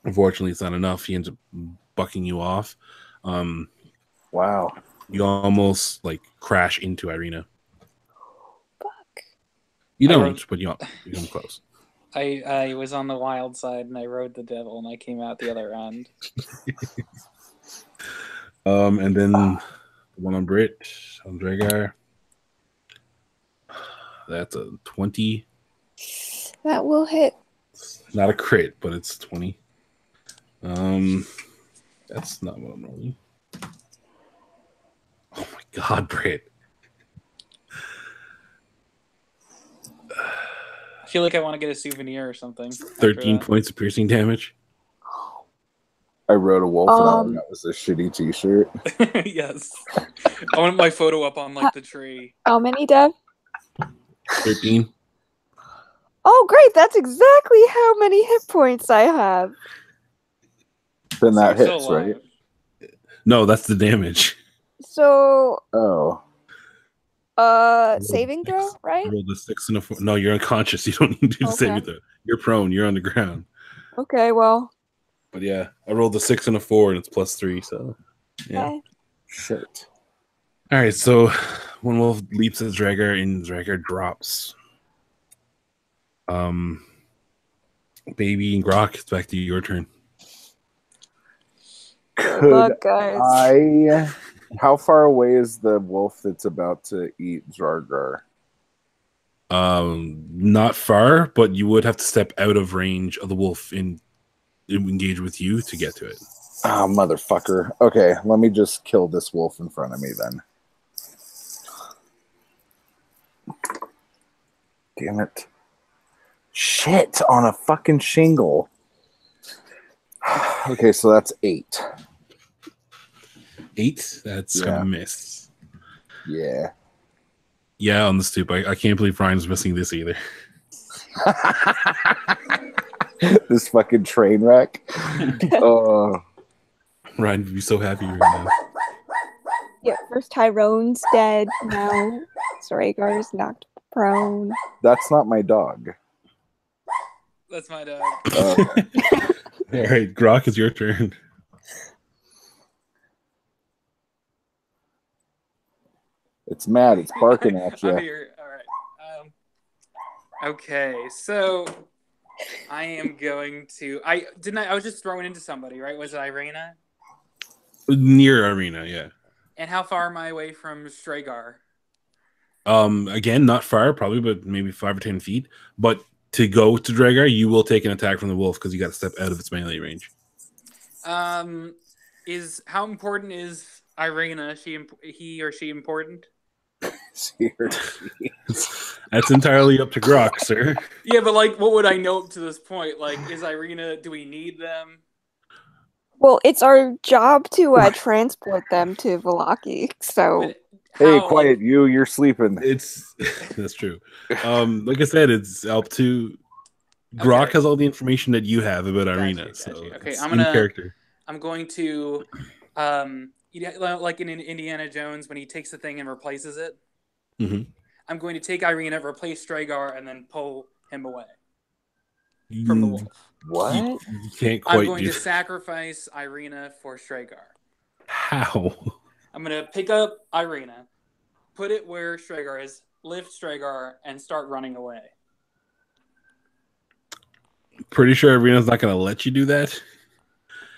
Unfortunately, it's not enough. He ends up bucking you off. Wow. You almost like crash into Irina. Fuck. You don't, but you come close. I was on the wild side and I rode the devil and I came out the other end. And then the one on Brit, on Dragar. That's a 20. That will hit. It's not a crit, but it's 20. That's not what I'm rolling. Oh my god, Brit. I feel like I want to get a souvenir or something. 13 points of piercing damage. I rode a wolf and that was a shitty t-shirt. Yes. I want my photo up on like the tree. How many, Dev? 13. Oh, great. That's exactly how many hit points I have. Then that hits, right? No, that's the damage. So... Oh. Saving throw, right? I rolled a 6 and a 4. No, you're unconscious. You don't need to do the saving throw. You're prone. You're on the ground. Okay, well... But yeah, I rolled a 6 and a 4, and it's +3. So yeah. Okay. Shit. All right. So one wolf leaps at Dragar, and Dragar drops. Baby and Grok, it's back to your turn. Good luck, guys. How far away is the wolf that's about to eat Dragar? Not far, but you would have to step out of range of the wolf and engage with you to get to it. Oh, motherfucker. Okay, let me just kill this wolf in front of me then. Damn it. Shit, on a fucking shingle. Okay, so that's 8. 8? That's gonna miss. Yeah. Yeah, on the stoop. I can't believe Ryan's missing this either. This fucking train wreck. Ryan would be so happy right now. Yeah, first Tyrone's dead. Now Stragar's knocked prone. That's not my dog. That's my dog. All right, Grok, it's your turn. It's mad. It's barking at you. I'm here. All right. Okay, so I am going to. I was just throwing into somebody, right? Was it Irina? Near Arena, yeah. And how far am I away from Stragar? Again, not far, probably, but maybe 5 or 10 feet. But to go to Dragar, you will take an attack from the wolf because you got to step out of its melee range. Is how important is Irina? He or she important? That's entirely up to Grok, sir. Yeah, but like, what would I know up to this point? Like, is Irina? Do we need them? Well, it's our job to transport them to Vallaki. So, hey, quiet, you're sleeping. That's true. Like I said, it's up to Grok has all the information that you have about Irina. Gotcha. So okay, I'm going to, like in Indiana Jones when he takes the thing and replaces it. Mm-hmm. I'm going to take Irina, replace Stragar, and then pull him away from the wolf. What? You can't quite. I'm going to sacrifice Irina for Stragar. How? I'm going to pick up Irina, put it where Stragar is, lift Stragar, and start running away. Pretty sure Irina's not going to let you do that.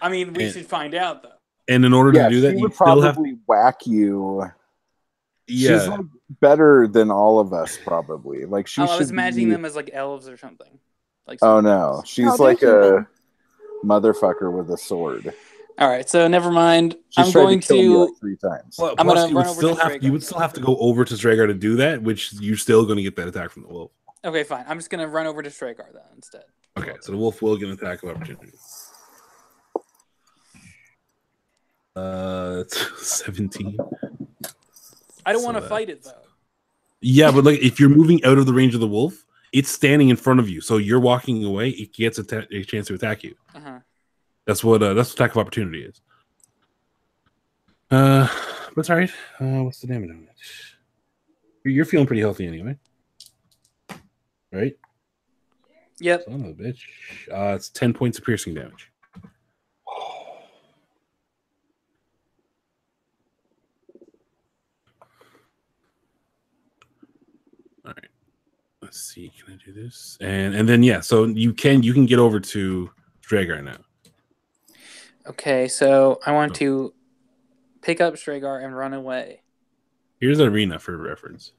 I mean, we should find out, though. And in order to do that, you you would still probably have whack you. Yeah. She's like better than all of us, probably. Like she I was imagining them as like elves or something. Like oh no, she's like a motherfucker with a sword. All right, so never mind. She's going to kill me like 3 times. Well, I'm going to run over to Stragar. You would still have to go over to Stragar to do that, which you're still going to get that attack from the wolf. Okay, fine. I'm just going to run over to Stragar then instead. Okay, so the wolf will get an attack of opportunity. It's 17. I don't want to fight it though. Yeah, but like if you're moving out of the range of the wolf, it's standing in front of you, so you're walking away. It gets a chance to attack you. That's what attack of opportunity is. But it's all right. What's the damage on it? You're feeling pretty healthy anyway, right? Yep. Son of a bitch. It's 10 points of piercing damage. All right. Let's see. Can I do this? And then yeah. So you can get over to Stragar now. Okay, so I want to pick up Stragar and run away. Here's Irina for reference.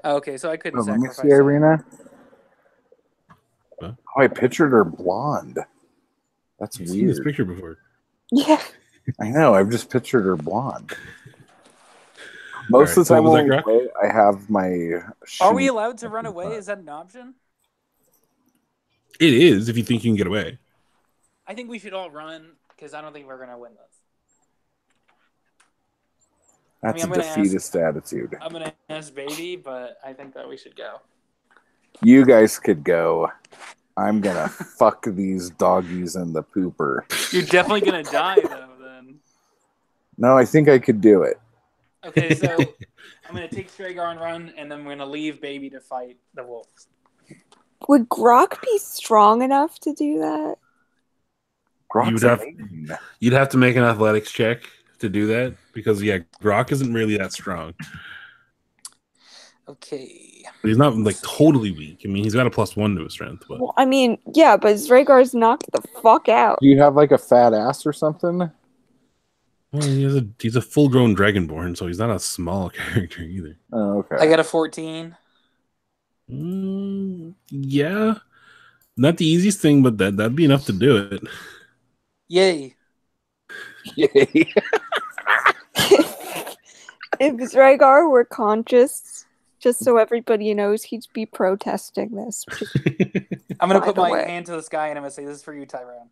Okay, so I couldn't sacrifice. Let me see Irina. Huh? Oh, I pictured her blonde. That's weird. Seen this picture before. Yeah. I know. I've just pictured her blonde. Most of the time when I play, I have my. Are we allowed to run away? Is that an option? It is, if you think you can get away. I think we should all run because I don't think we're going to win this. That's a defeatist attitude. I'm going to ask Baby, but I think that we should go. You guys could go. I'm going to fuck these doggies in the pooper. You're definitely going to die, though, then. No, I think I could do it. Okay, so I'm going to take Stragar and run, and then we're going to leave Baby to fight the wolves. Would Grok be strong enough to do that? Grok's you'd have to make an athletics check to do that because Grok isn't really that strong. Okay. But he's not like totally weak. I mean, he's got a +1 to his strength. But Well, I mean, yeah, but Strahgar's knocked the fuck out. Do you have like a fat ass or something? well, he's a full-grown dragonborn, so he's not a small character either. Oh, okay. I got a 14. Yeah, not the easiest thing, but that'd be enough to do it. Yay. Yay. If Strahgar were conscious, just so everybody knows, he'd be protesting this. I'm going to By put the my way. hand to the sky and I'm going to say, this is for you, Tyrone.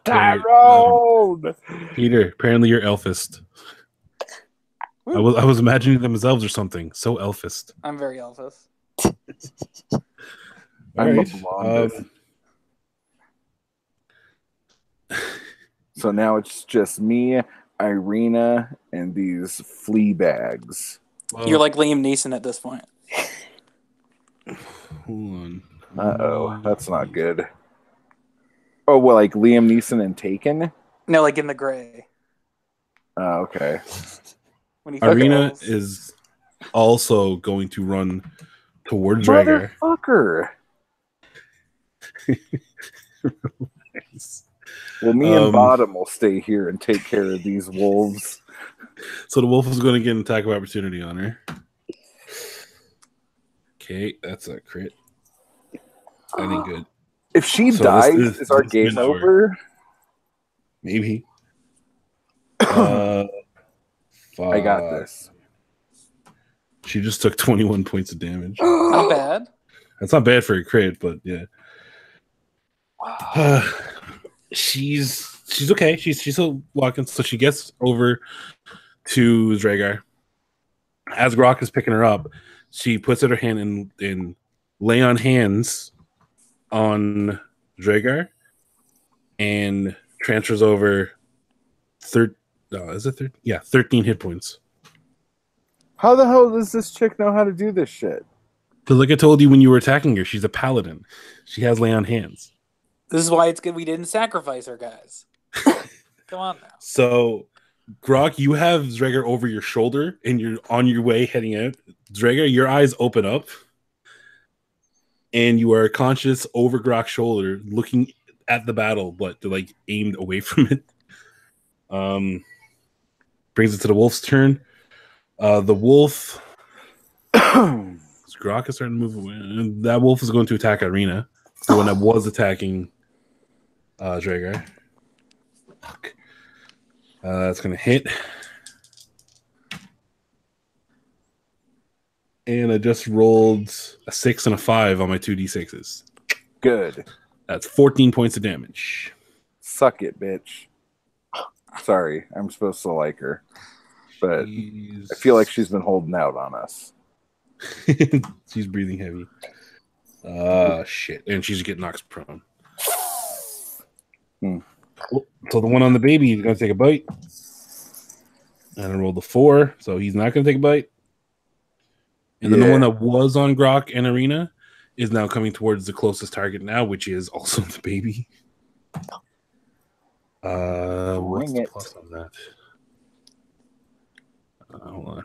Tyrone! Peter, apparently you're elfist. I was imagining them as elves or something. So elfist. I'm very elfist. I'm a blonde. So now it's just me, Irina, and these flea bags. Well, You're like Liam Neeson at this point. hold on. Uh-oh, that's not good. Oh, well, like Liam Neeson and Taken? No, like in the gray. Oh, okay. When he Irina falls. is also going to run towards Dragar. Motherfucker! Well, me and Bottom will stay here and take care of these wolves. So the wolf is going to get an attack of opportunity on her. Okay, that's a crit. I think good. If she So dies, this is our is game over. over? Maybe. I got this. She just took 21 points of damage. Not bad. That's not bad for a crit, but yeah. She's okay. She's still walking, so she gets over to Dragar. As Grok is picking her up, she puts out her hand and lay on hands on Dragar and transfers over 13 hit points. How the hell does this chick know how to do this shit? Because like I told you when you were attacking her, she's a paladin. She has lay on hands. This is why it's good we didn't sacrifice her, guys. Come on now. So, Grok, you have Dragar over your shoulder and you're on your way heading out. Dragar, your eyes open up and you are conscious over Grok's shoulder looking at the battle, but they're like aimed away from it. Brings it to the wolf's turn. The wolf... Grok is starting to move away. And that wolf is going to attack Irina, the one that was attacking Dragar. That's going to hit. And I just rolled a 6 and a 5 on my 2d6s. Good. That's 14 points of damage. Suck it, bitch. Sorry, I'm supposed to like her. But I feel like she's been holding out on us. She's breathing heavy. Shit. And she's getting knocked prone. So the one on the baby is going to take a bite. And I rolled a 4, so he's not going to take a bite. And then the one that was on Grok and Arena is now coming towards the closest target now, which is also the baby. What's the plus on that? Hold on.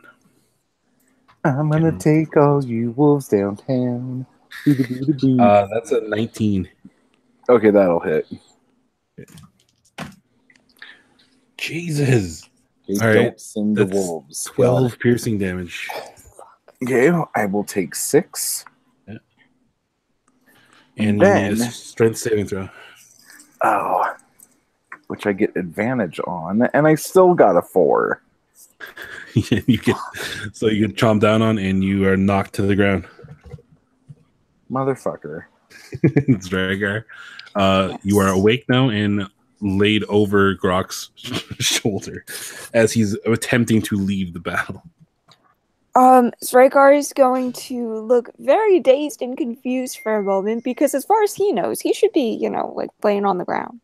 I'm going to take all you wolves downtown. That's a 19. Okay, that'll hit. Jesus. Okay, all right. Don't sing the wolves. 12 piercing damage. Okay, I will take 6. Yeah. And then, you need a strength saving throw. Oh, which I get advantage on, and I still got a 4. you get chomp down on, and you are knocked to the ground. Motherfucker. It's Dragar. You are awake now and laid over Grok's shoulder as he's attempting to leave the battle. Strahgar is going to look very dazed and confused for a moment because as far as he knows, he should be, like laying on the ground.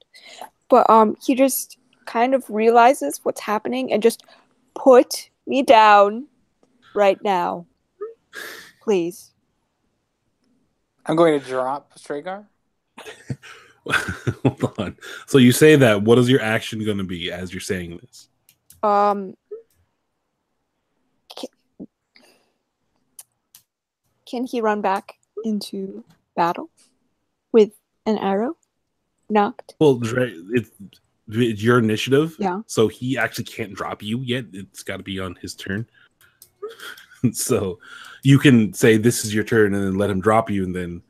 But he just kind of realizes what's happening and just put me down right now. Please. I'm going to drop Strahgar. Hold on. So you say that. What is your action going to be as you're saying this? Can he run back into battle with an arrow knocked? Well, it's your initiative. Yeah. So he actually can't drop you yet. It's got to be on his turn. So you can say this is your turn and then let him drop you and then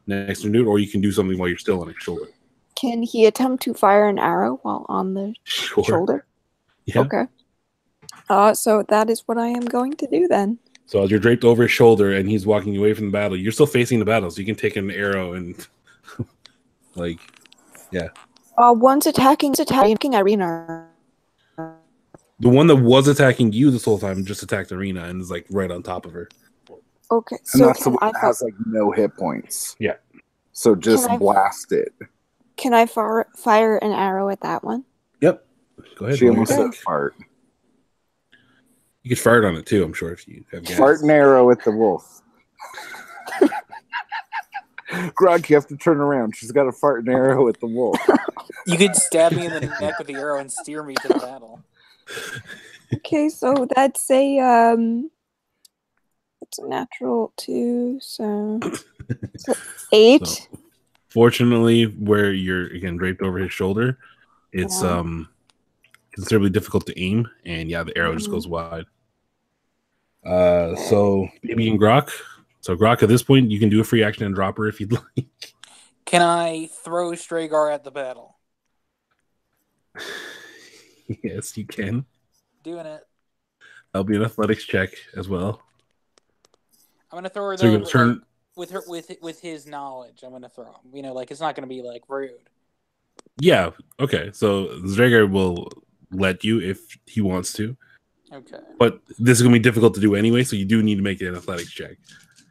next turn do it, or you can do something while you're still on his shoulder. Can he attempt to fire an arrow while on the shoulder? Yeah. Okay. So that is what I am going to do then. So as you're draped over his shoulder and he's walking away from the battle, you're still facing the battle, so you can take an arrow and like, yeah. One's attacking Irina. The one that was attacking you this whole time just attacked Arena and is like right on top of her. Okay, and that's the one that has like no hit points. Yeah. So just blast it. Can I fire an arrow at that one? Yep. Go ahead. She almost said fart. You could fart on it too, I'm sure, if you have gas. Fart an arrow at the wolf. Grog, you have to turn around. She's got a fart an arrow at the wolf. You could stab me in the neck with the arrow and steer me to the battle. Okay, so that's a natural 2, so 8. So, fortunately, where you're again draped over his shoulder, it's considerably difficult to aim, and the arrow just goes wide. So Baby and Grok. So Grok, at this point, you can do a free action and drop her if you'd like. Can I throw Strahd at the battle? Yes, you can. Doing it. That'll be an athletics check as well. I'm gonna throw her So you're gonna turn with his knowledge. I'm gonna throw him. You know, like it's not gonna be like rude. Yeah. Okay. So Strahd will let you if he wants to. Okay. But this is gonna be difficult to do anyway, so you do need to make an athletics check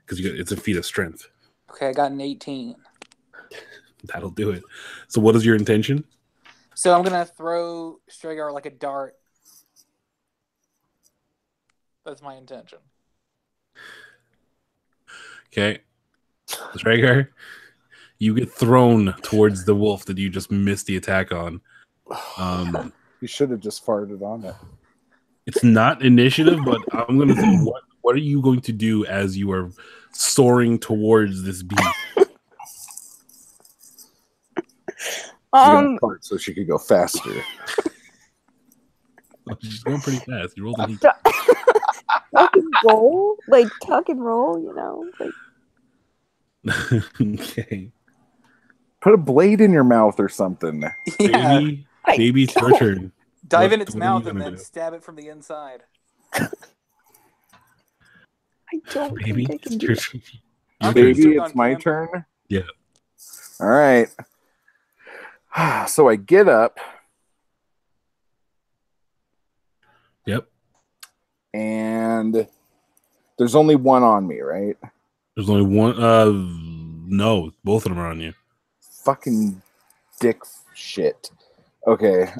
because it's a feat of strength. Okay, I got an 18. That'll do it. So what is your intention? So I'm gonna throw Strahd like a dart. That's my intention. Okay. Strahd, you get thrown towards the wolf that you just missed the attack on. You should have just farted on it. It's not initiative, but I'm going to say, what are you going to do as you are soaring towards this beast? Fart so she could go faster. She's going pretty fast. You rolled a heat. Tuck and roll? Like, tuck and roll, you know? Like... Okay. Put a blade in your mouth or something. Yeah. Baby, it's your turn. Dive in its mouth and then stab it from the inside. I don't Baby, think I can do it. Baby, it's my turn? Yeah. All right. So I get up. Yep. And there's only one on me, right? There's only one. No, both of them are on you. Fucking dick shit. Okay.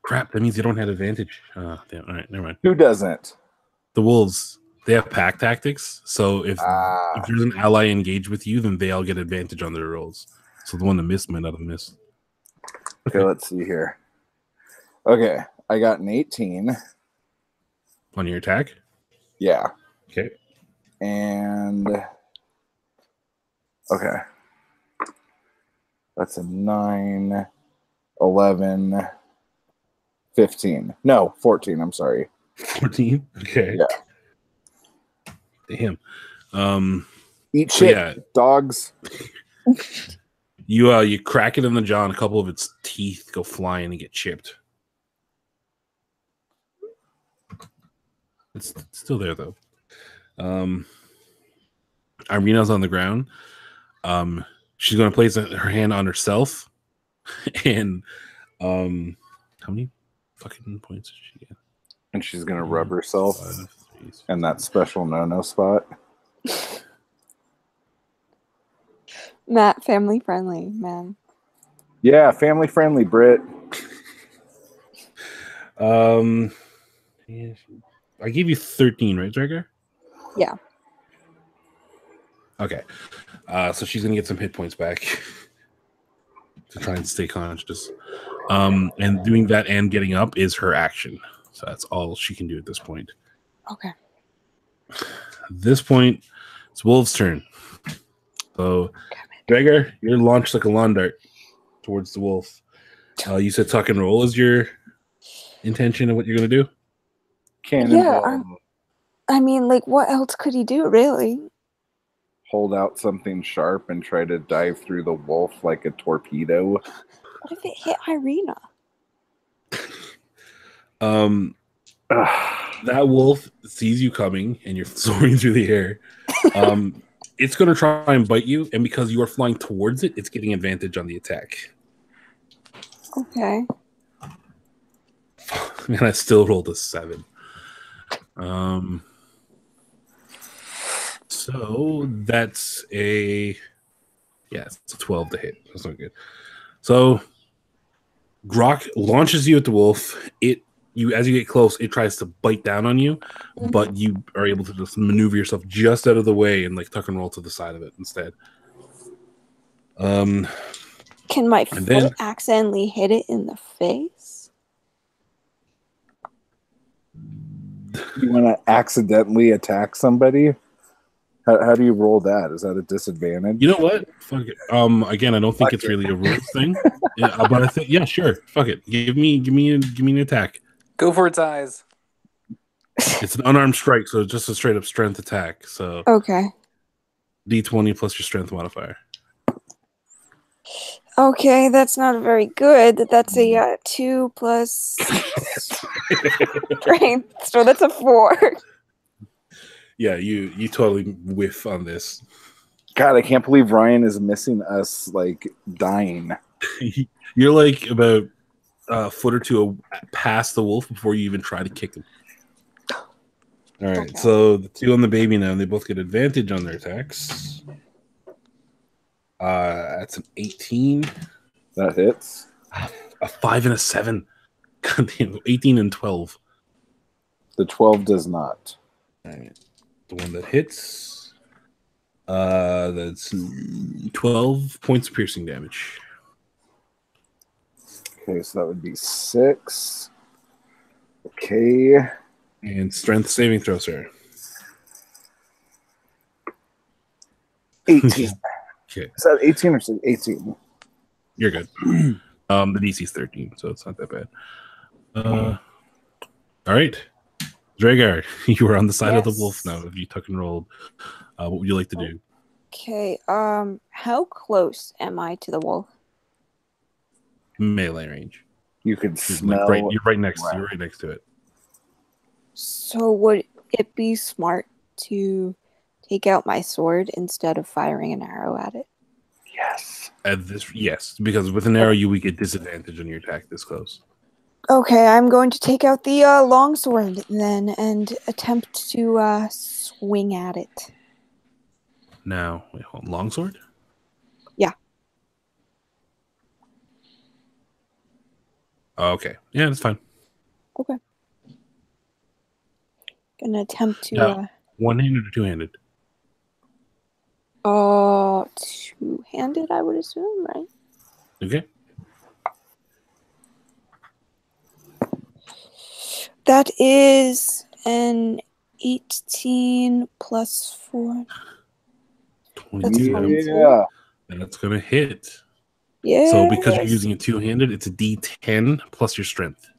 Crap, that means you don't have advantage. Damn. All right, never mind. Who doesn't? The wolves, they have pack tactics. So if there's an ally engaged with you, then they all get advantage on their rolls. So the one that missed might not have missed. Okay, let's see here. Okay, I got an 18. On your attack? Yeah. Okay. And okay. That's a 9, 11, 15. No, 14. I'm sorry. 14? Okay. Yeah. Damn. Eat shit, dogs. You crack it in the jaw and a couple of its teeth go flying and get chipped. It's still there though. Irina's on the ground. She's going to place her hand on herself. And how many fucking points did she get? And she's going to rub herself in that special no-no spot. Matt, family friendly, man. Yeah, family friendly, Britt. I gave you 13, right, Dragar? Yeah. Okay. So she's going to get some hit points back. to try and stay conscious. And doing that and getting up is her action. So that's all she can do at this point. Okay. At this point, it's Wolf's turn. So, Gregor, you're launched like a lawn dart towards the wolf. You said tuck and roll is your intention of what you're going to do? Cannonball. I mean, like, what else could he do, really? Hold out something sharp and try to dive through the wolf like a torpedo. What if it hit Irina? That wolf sees you coming and you're soaring through the air. It's going to try and bite you, and because you are flying towards it, it's getting advantage on the attack. Okay. And I still rolled a 7. So that's it's a 12 to hit. That's not good. So Grok launches you at the wolf. As you get close, it tries to bite down on you, but you are able to just maneuver yourself just out of the way and like tuck and roll to the side of it instead. Can my foot accidentally hit it in the face? You want to accidentally attack somebody? How do you roll that? Is that a disadvantage? You know what? Fuck it. Again, I don't think it's really a rules thing. But I think sure. Fuck it. Give me an attack. Go for its eyes. It's an unarmed strike, so it's just a straight up strength attack. So okay. D20 plus your strength modifier. Okay, that's not very good. That's a 2 plus strength, so that's a 4. Yeah, you totally whiff on this. God, I can't believe Ryan is missing us, like, dying. You're like about a foot or two past the wolf before you even try to kick him. All right, okay. So the two on the baby now, they both get advantage on their attacks. That's an 18. That hits. A 5 and a 7. God damn, 18 and 12. The 12 does not. All right. The one that hits, that's 12 points of piercing damage. Okay, so that would be 6. Okay. And strength saving throw, sir. 18. Okay. Is that 18 or 18? You're good. The DC is 13, so it's not that bad. All right. Dragar, you are on the side of the wolf now. If you tuck and rolled, what would you like to do? Okay. How close am I to the wolf? Melee range. You could smell. You're right next to it. So would it be smart to take out my sword instead of firing an arrow at it? Yes. Yes, because with an arrow you would get disadvantage on your attack this close. Okay, I'm going to take out the longsword then and attempt to swing at it. Now, wait, hold on. Longsword? Yeah. Okay. Yeah, that's fine. Okay. Gonna attempt to... Now, one-handed or two-handed? Two-handed, I would assume, right? Okay. That is an 18 plus 4. 20. Yeah. That's going to hit. Yeah. So because you're using a two-handed, it's a D10 plus your strength.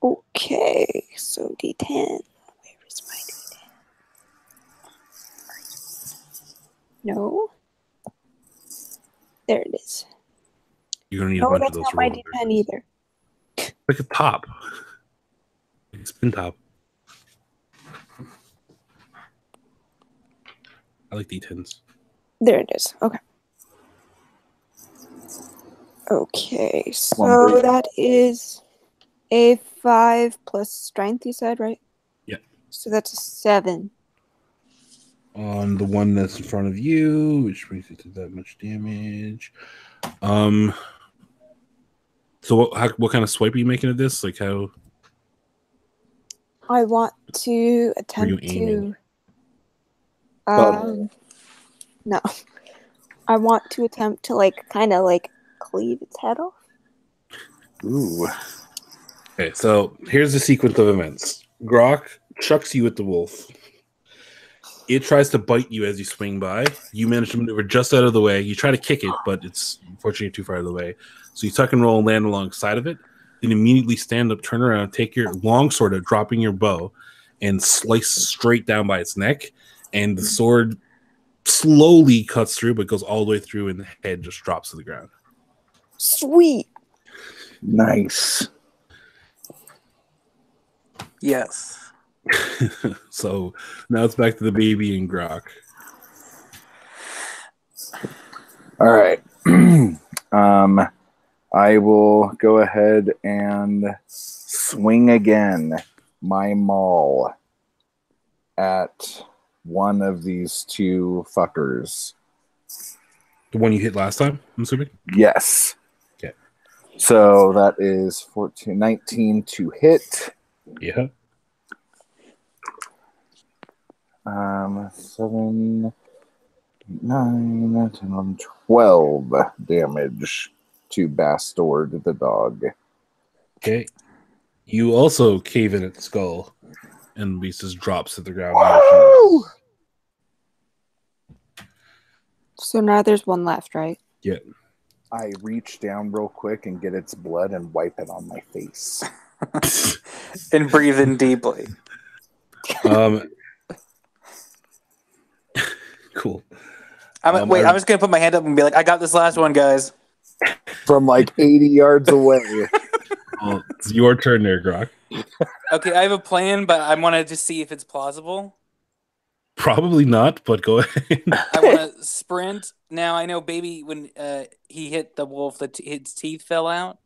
Okay. So D10. Where is my D10? No. There it is. You're going to need a bunch of those. No, that's not my D10 either. Like a top. Spin top. I like D10s. There it is. Okay. Okay, so that is a 5 plus strength, you said, right? Yeah. So that's a 7. On the one that's in front of you, which brings you to that much damage. So what kind of swipe are you making of this? Like how? I want to attempt to. No, I want to attempt to kind of cleave its head off? Ooh. Okay, so here's the sequence of events. Grok chucks you at the wolf. It tries to bite you as you swing by. You manage to maneuver just out of the way. You try to kick it, but it's unfortunately too far out of the way. So you tuck and roll and land alongside of it. Then immediately stand up, turn around, take your long sword out, dropping your bow, and slice straight down by its neck. And the sword slowly cuts through, but goes all the way through, and the head just drops to the ground. Sweet. Nice. Yes. So now it's back to the baby and Grok. All right. I will go ahead and swing again my maul at one of these two fuckers. The one you hit last time, I'm assuming? Yes. Okay. So that is 19 to hit. Yeah. 7, 9, 10, 11, 12 damage to Bastard the dog. Okay. You also cave in its skull, and the beast just drops to the ground. Woo! So now there's one left, right? Yeah. I reach down real quick and get its blood and wipe it on my face. And breathe in deeply. Cool. I'm just gonna put my hand up and be like, I got this last one, guys. From like 80 yards away. Well, it's your turn there, Grok. Okay, I have a plan, but I want to just see if it's plausible. Probably not, but go ahead. I want to sprint. Now, I know baby, when he hit the wolf, his teeth fell out.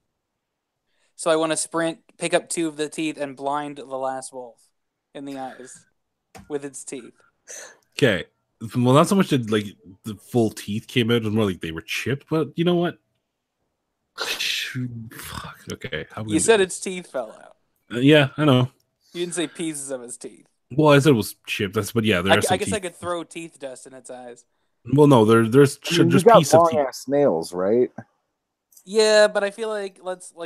So I want to sprint, pick up 2 of the teeth, and blind the last wolf in the eyes with its teeth. Okay. Well, not so much that like the full teeth came out, it was more like they were chipped, but you know what? Fuck. Okay. You said its teeth fell out. Yeah, I know. You didn't say pieces of his teeth. Well, I said it was chipped. But yeah, there are some I guess teeth. I could throw teeth dust in its eyes. Well, no, there's You just got piece of teeth. long-ass nails, right? Yeah, but I feel like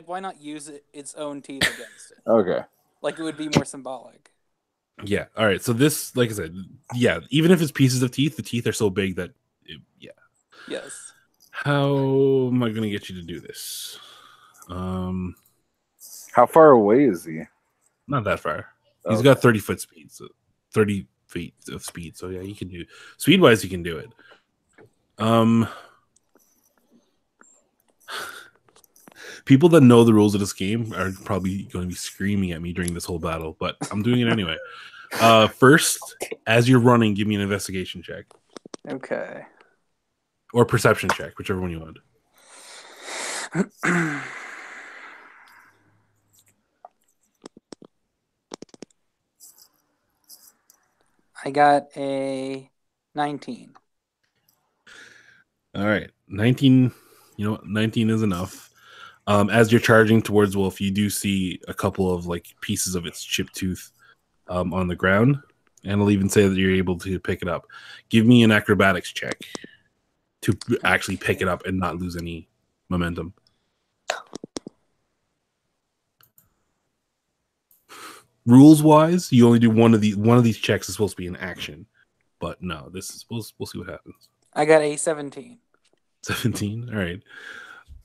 why not use its own teeth against it? Okay. Like it would be more symbolic. Yeah. All right. So this, like I said, yeah, even if it's pieces of teeth, the teeth are so big that, yeah. Yes. How am I going to get you to do this? How far away is he? Not that far. Okay. He's got 30-foot speed, so 30 feet of speed. So yeah, you can do speed wise. You can do it. People that know the rules of this game are probably going to be screaming at me during this whole battle, but I'm doing it anyway. First, as you're running, give me an investigation check. Okay. Or perception check, whichever one you want. I got a 19. All right. 19. You know what? 19 is enough. As you're charging towards Wolf, you do see a couple of like pieces of its chipped tooth on the ground. And I'll even say that you're able to pick it up. Give me an acrobatics check to actually pick it up and not lose any momentum. Rules wise, you only do one of these checks is supposed to be an action. But no, this is we'll see what happens. I got a 17. 17. All right.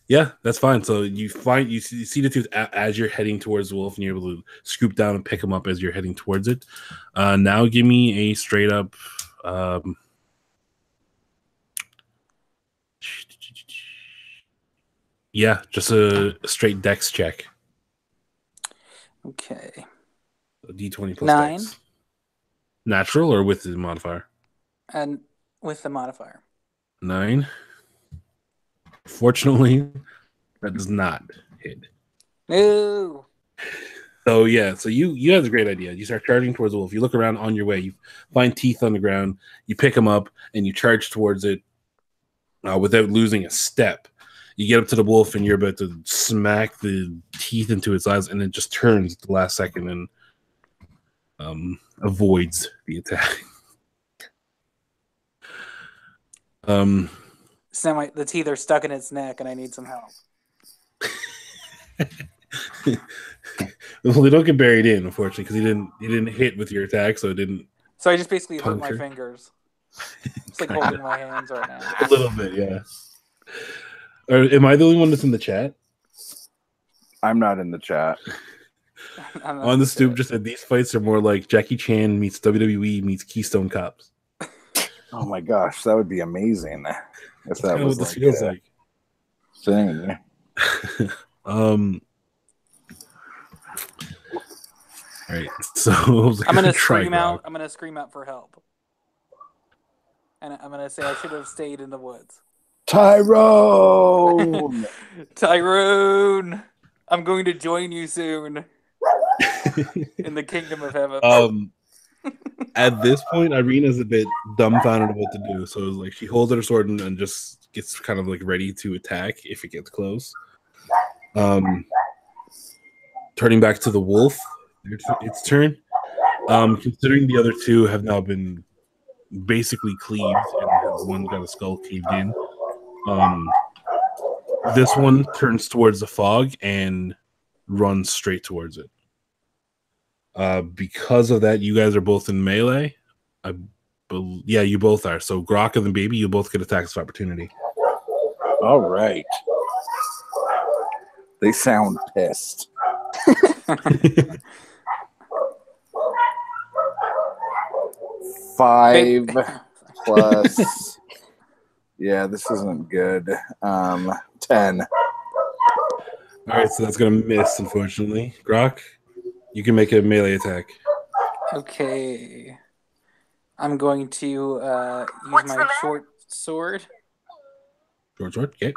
Yeah, that's fine. So you see the tooth as you're heading towards the wolf, and you're able to scoop down and pick them up as you're heading towards it. Now give me a straight up. Yeah, just a straight dex check. Okay. A D20 plus 9. dex. Natural or with the modifier? And with the modifier. 9. Fortunately, that does not hit. No. So yeah, so you have a great idea. You start charging towards the wolf. You look around on your way. You find teeth on the ground. You pick them up and you charge towards it without losing a step. You get up to the wolf and you're about to smack the teeth into its eyes, and it just turns at the last second and avoids the attack. the teeth are stuck in its neck, and I need some help. Well, they don't get buried in, unfortunately, because you didn't hit with your attack, so it didn't. So I just basically hurt puncture. my fingers. It's like holding my hands right now. A little bit, yeah. Am I the only one that's in the chat? I'm not in the chat. On the Stoop just said these fights are more like Jackie Chan meets WWE meets Keystone Cops. Oh my gosh, that would be amazing if that was what this feels like. Thing. All right, so I'm gonna scream out. I'm gonna scream out for help, and I'm gonna say I should have stayed in the woods. Tyrone, Tyrone, I'm going to join you soon in the kingdom of heaven. At this point, Irina's a bit dumbfounded of what to do. So like she holds her sword and just gets kind of like ready to attack if it gets close. Turning back to the wolf, its turn. Considering the other two have now been basically cleaved and one got a skull caved in, this one turns towards the fog and runs straight towards it. Because of that, you guys are both in melee. Yeah, you both are. So Grok and the baby, you both get attacks of opportunity. All right. They sound pissed. 5 plus. Yeah, this isn't good. 10. All right, so that's gonna miss, unfortunately. Grok, you can make a melee attack. Okay. I'm going to use my short sword. Short sword, okay.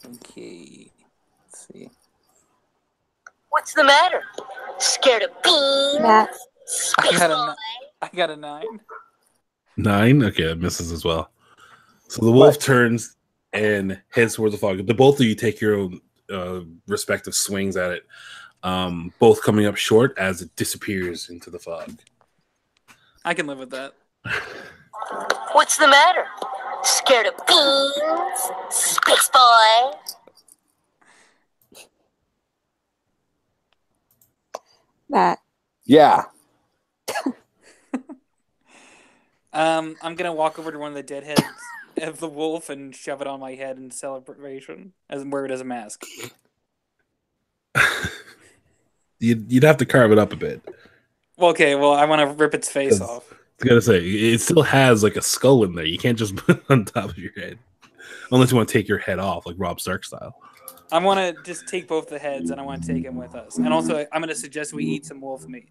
Okay. Let's see. What's the matter? Scared of beans? Matt. I got a 9. 9? Okay, that misses as well. So the wolf turns and heads towards the fog. The both of you take your own respective swings at it, both coming up short as it disappears into the fog. I can live with that. What's the matter? Scared of beans? Space boy? Matt. Yeah. I'm gonna walk over to one of the dead heads of the wolf and shove it on my head in celebration, as wear it as a mask. You'd have to carve it up a bit. Okay, well, I want to rip its face off. I was gonna say it still has like a skull in there. You can't just put it on top of your head, unless you want to take your head off, like Rob Stark style. I want to just take both the heads, and I want to take them with us. And also, I'm going to suggest we eat some wolf meat.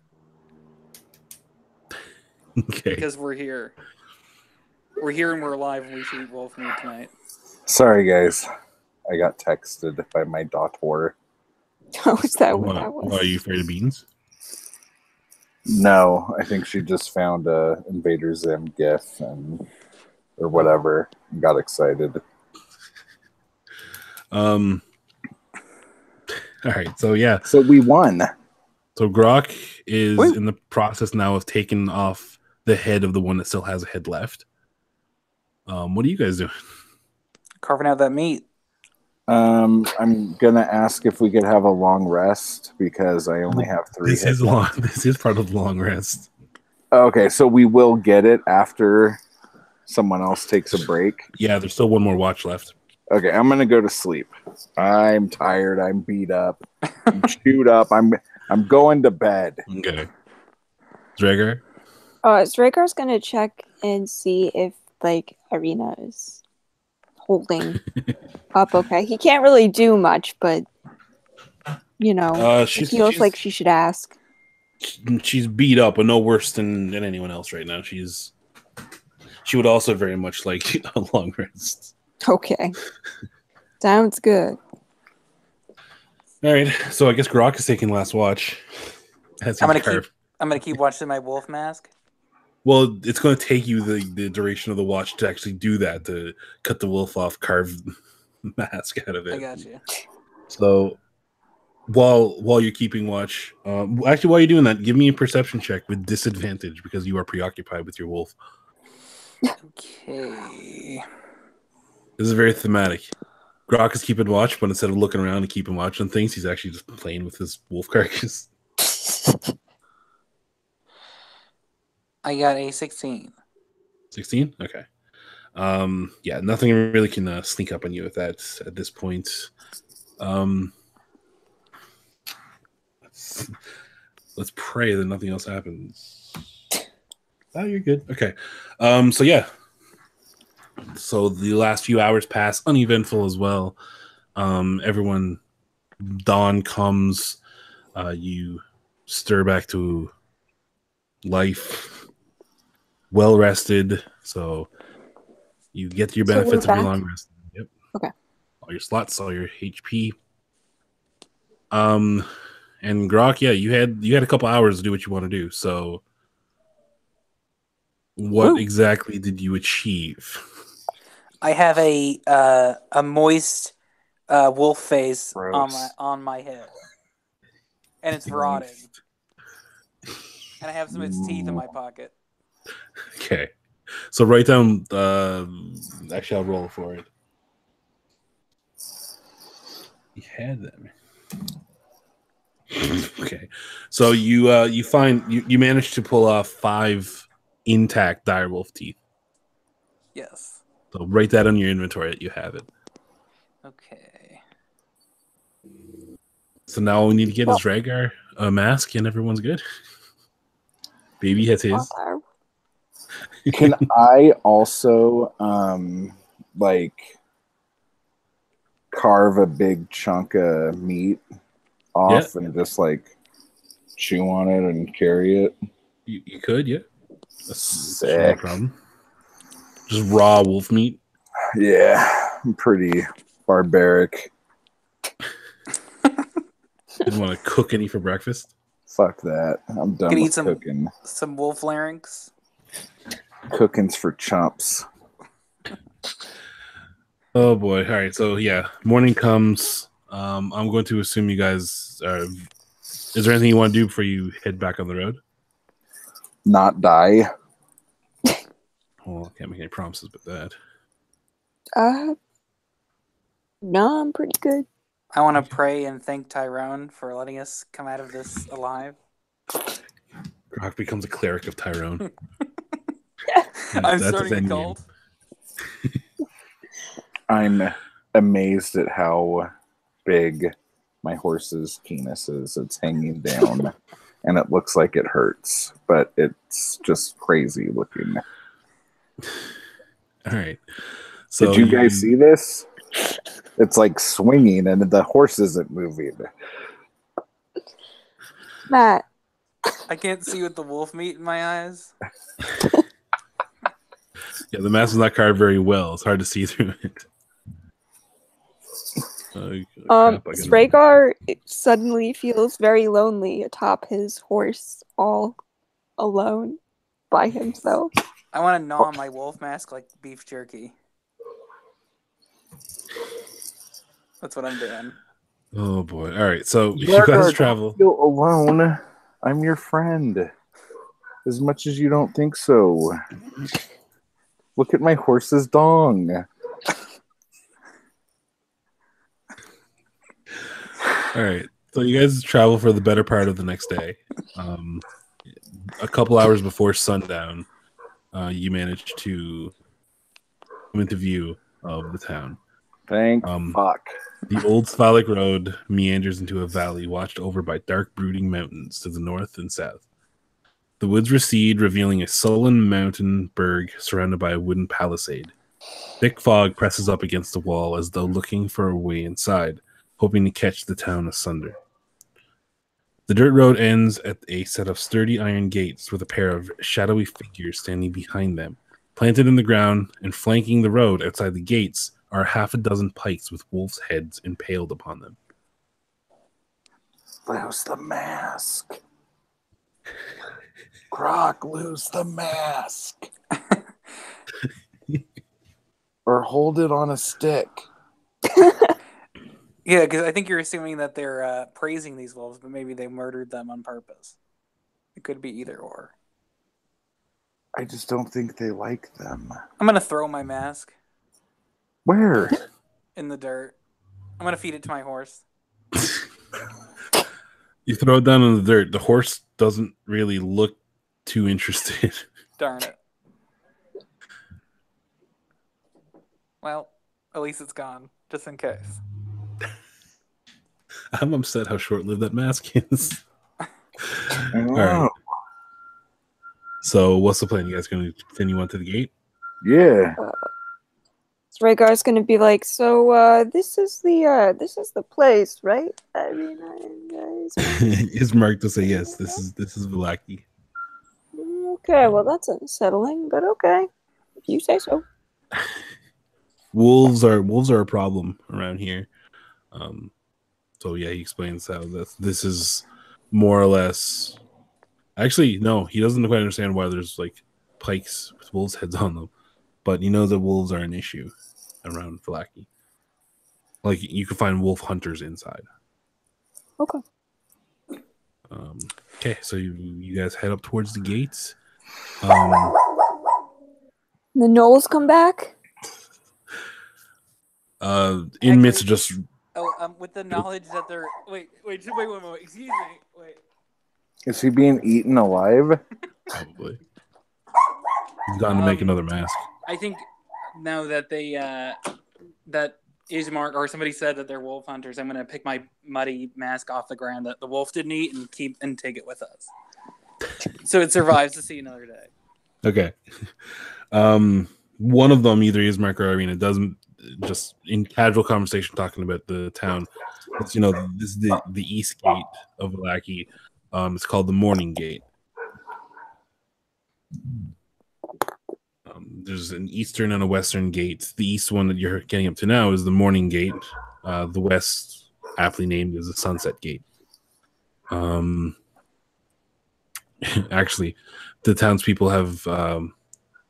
Okay. Because we're here. We're here and we're alive, and we should eat wolf meat tonight. Sorry, guys. I got texted by my daughter. Oh, is that what that was? Are you afraid of beans? No, I think she just found a Invader Zim gif or whatever and got excited. All right, so yeah. So we won. So Grok is in the process now of taking off the head of the one that still has a head left. What are you guys doing? Carving out that meat. I'm gonna ask if we could have a long rest because I only have 3. This is long. This is part of the long rest. Okay, so we will get it after someone else takes a break. Yeah, there's still one more watch left. Okay, I'm gonna go to sleep. I'm tired. I'm beat up. I'm chewed up. I'm going to bed. Okay. Dragar? Dragar's gonna check and see if like Irina is holding up okay. He can't really do much, but you know, he feels like she should ask. She's beat up, but no worse than anyone else right now. She would also very much like a long rest. Okay. Sounds good. All right, so I guess Grok is taking last watch. I'm gonna keep watching my wolf mask. Well, it's going to take you the duration of the watch to actually do that, to cut the wolf off, carve mask out of it. I got you. So while you're keeping watch, actually while you're doing that, give me a perception check with disadvantage because you are preoccupied with your wolf. Okay. This is very thematic. Grok is keeping watch, but instead of looking around and keeping watch on things, he's actually just playing with his wolf carcass. I got a 16. 16? Okay. Yeah, nothing really can sneak up on you at this point. Let's pray that nothing else happens. Oh, you're good. Okay. So yeah. So the last few hours pass uneventful as well. Dawn comes. You stir back to life, well rested. So you get your benefits of your long rest. Yep. Okay. All your slots, all your HP. And Grok, yeah, you had a couple hours to do what you want to do. So what exactly did you achieve? I have a moist wolf face on my head, and it's rotting. And I have some of its teeth in my pocket. Okay, so write down. Actually, I'll roll for it. You had them. Okay, so you find you managed to pull off 5 intact direwolf teeth. Yes. So write that on your inventory that you have it. Okay. So now all we need to get is Rhaegar a mask, and everyone's good. Baby has his. Can I also carve a big chunk of meat off and just chew on it and carry it? You could, yeah. That's sick. No problem. Just raw wolf meat. Yeah, I'm pretty barbaric. Didn't want to cook any for breakfast. Fuck that. I'm done with cooking. Some wolf larynx. Cooking's for chumps. Oh boy! All right, so yeah, morning comes. I'm going to assume you guys are. Is there anything you want to do before you head back on the road? Not die. Well, I can't make any promises but that. No, I'm pretty good. I want to pray and thank Tyrone for letting us come out of this alive. Grok becomes a cleric of Tyrone. I'm starting a cult. I'm amazed at how big my horse's penis is. It's hanging down, and it looks like it hurts, but it's just crazy looking. All right. So did you guys see this? It's swinging, and the horse isn't moving. Matt. I can't see with the wolf meat in my eyes. Yeah, the mask is not carved very well. It's hard to see through it. Rhaegar suddenly feels very lonely atop his horse, all alone by himself. I want to gnaw on my wolf mask like beef jerky. That's what I'm doing. Oh boy! All right, so you guys travel. Feel alone. I'm your friend. As much as you don't think so. Look at my horse's dong. All right, so you guys travel for the better part of the next day. A couple hours before sundown, you managed to come into view of the town. Thank fuck. The old Svalak road meanders into a valley watched over by dark, brooding mountains to the north and south. The woods recede, revealing a sullen mountain berg surrounded by a wooden palisade. Thick fog presses up against the wall as though looking for a way inside, hoping to catch the town asunder. The dirt road ends at a set of sturdy iron gates with a pair of shadowy figures standing behind them. Planted in the ground and flanking the road outside the gates are 6 pikes with wolves' heads impaled upon them. Lose the mask. Grok, lose the mask. Or hold it on a stick. Yeah, because I think you're assuming that they're praising these wolves, but maybe they murdered them on purpose. It could be either or. I just don't think they like them. I'm gonna throw my mask Where? in the dirt. I'm gonna feed it to my horse. You throw it down in the dirt. The horse doesn't really look too interested. Darn it. Well, at least it's gone, just in case. I'm upset how short-lived that mask is. I All know. right. So, what's the plan? You guys going to continue on to the gate? Yeah. Rhaegar's gonna be like, so this is the place, right? I mean, Ismark to say yes. This is Vallaki. okay. Well, that's unsettling, but okay, if you say so. Wolves are a problem around here. So yeah, he explains how this is more or less. Actually, no, he doesn't quite understand why there's like pikes with wolves' heads on them, but he knows that wolves are an issue around Vallaki. Like you can find wolf hunters inside. Okay. Okay, so you guys head up towards the gates. The gnolls come back. Inmates just. Oh, with the knowledge that they're wait, excuse me, wait. Is he being eaten alive? Probably. He's gone to make another mask. I think now that they that Ismark or somebody said that they're wolf hunters, I'm gonna pick my muddy mask off the ground that the wolf didn't eat and take it with us, so it survives to see another day. Okay. One of them, either Ismark or Irina, doesn't just in casual conversation talking about the town. It's, this is the east gate of Vallaki. It's called the Morning Gate. There's an eastern and a western gate. The east one that you're getting up to now is the Morning Gate. The west, aptly named, is the Sunset Gate. Actually, the townspeople have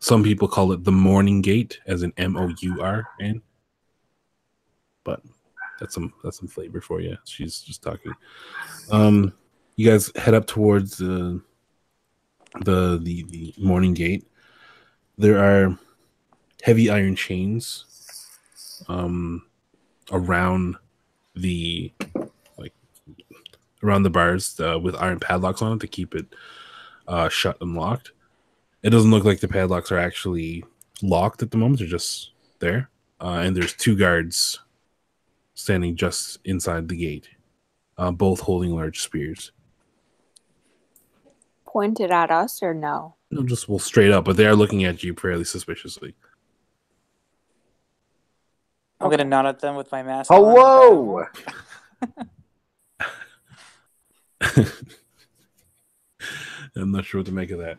some people call it the Morning Gate, as in MOURN. But that's some flavor for you. She's just talking. You guys head up towards the Morning Gate. There are heavy iron chains around the bars with iron padlocks on it to keep it shut and locked. It doesn't look like the padlocks are actually locked at the moment. They're just there. And there's 2 guards standing just inside the gate, both holding large spears. Pointed at us or no? No, just straight up, but they are looking at you fairly suspiciously. I'm gonna nod at them with my mask. Hello. I'm not sure what to make of that.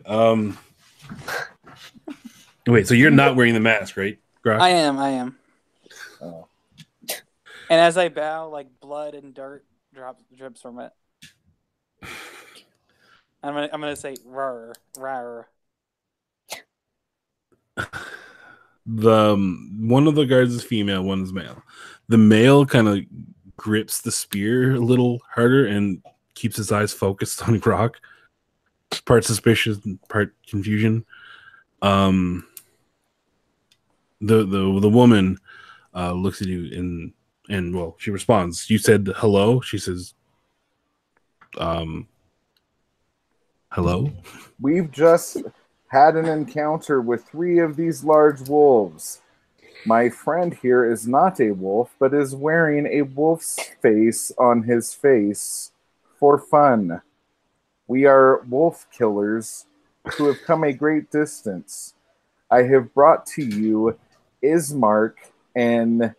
Wait, so you're not wearing the mask, right, Grok? I am. Oh. And as I bow, like blood and dirt drips from it. I'm gonna say rar. One of the guards is female, one is male. The male kind of grips the spear a little harder and keeps his eyes focused on Grok. Part suspicious, part confusion. The woman looks at you and well, she responds. You said hello. She says, hello. We've just had an encounter with 3 of these large wolves. My friend here is not a wolf, but is wearing a wolf's face on his face for fun. We are wolf killers who have come a great distance. I have brought to you Ismark and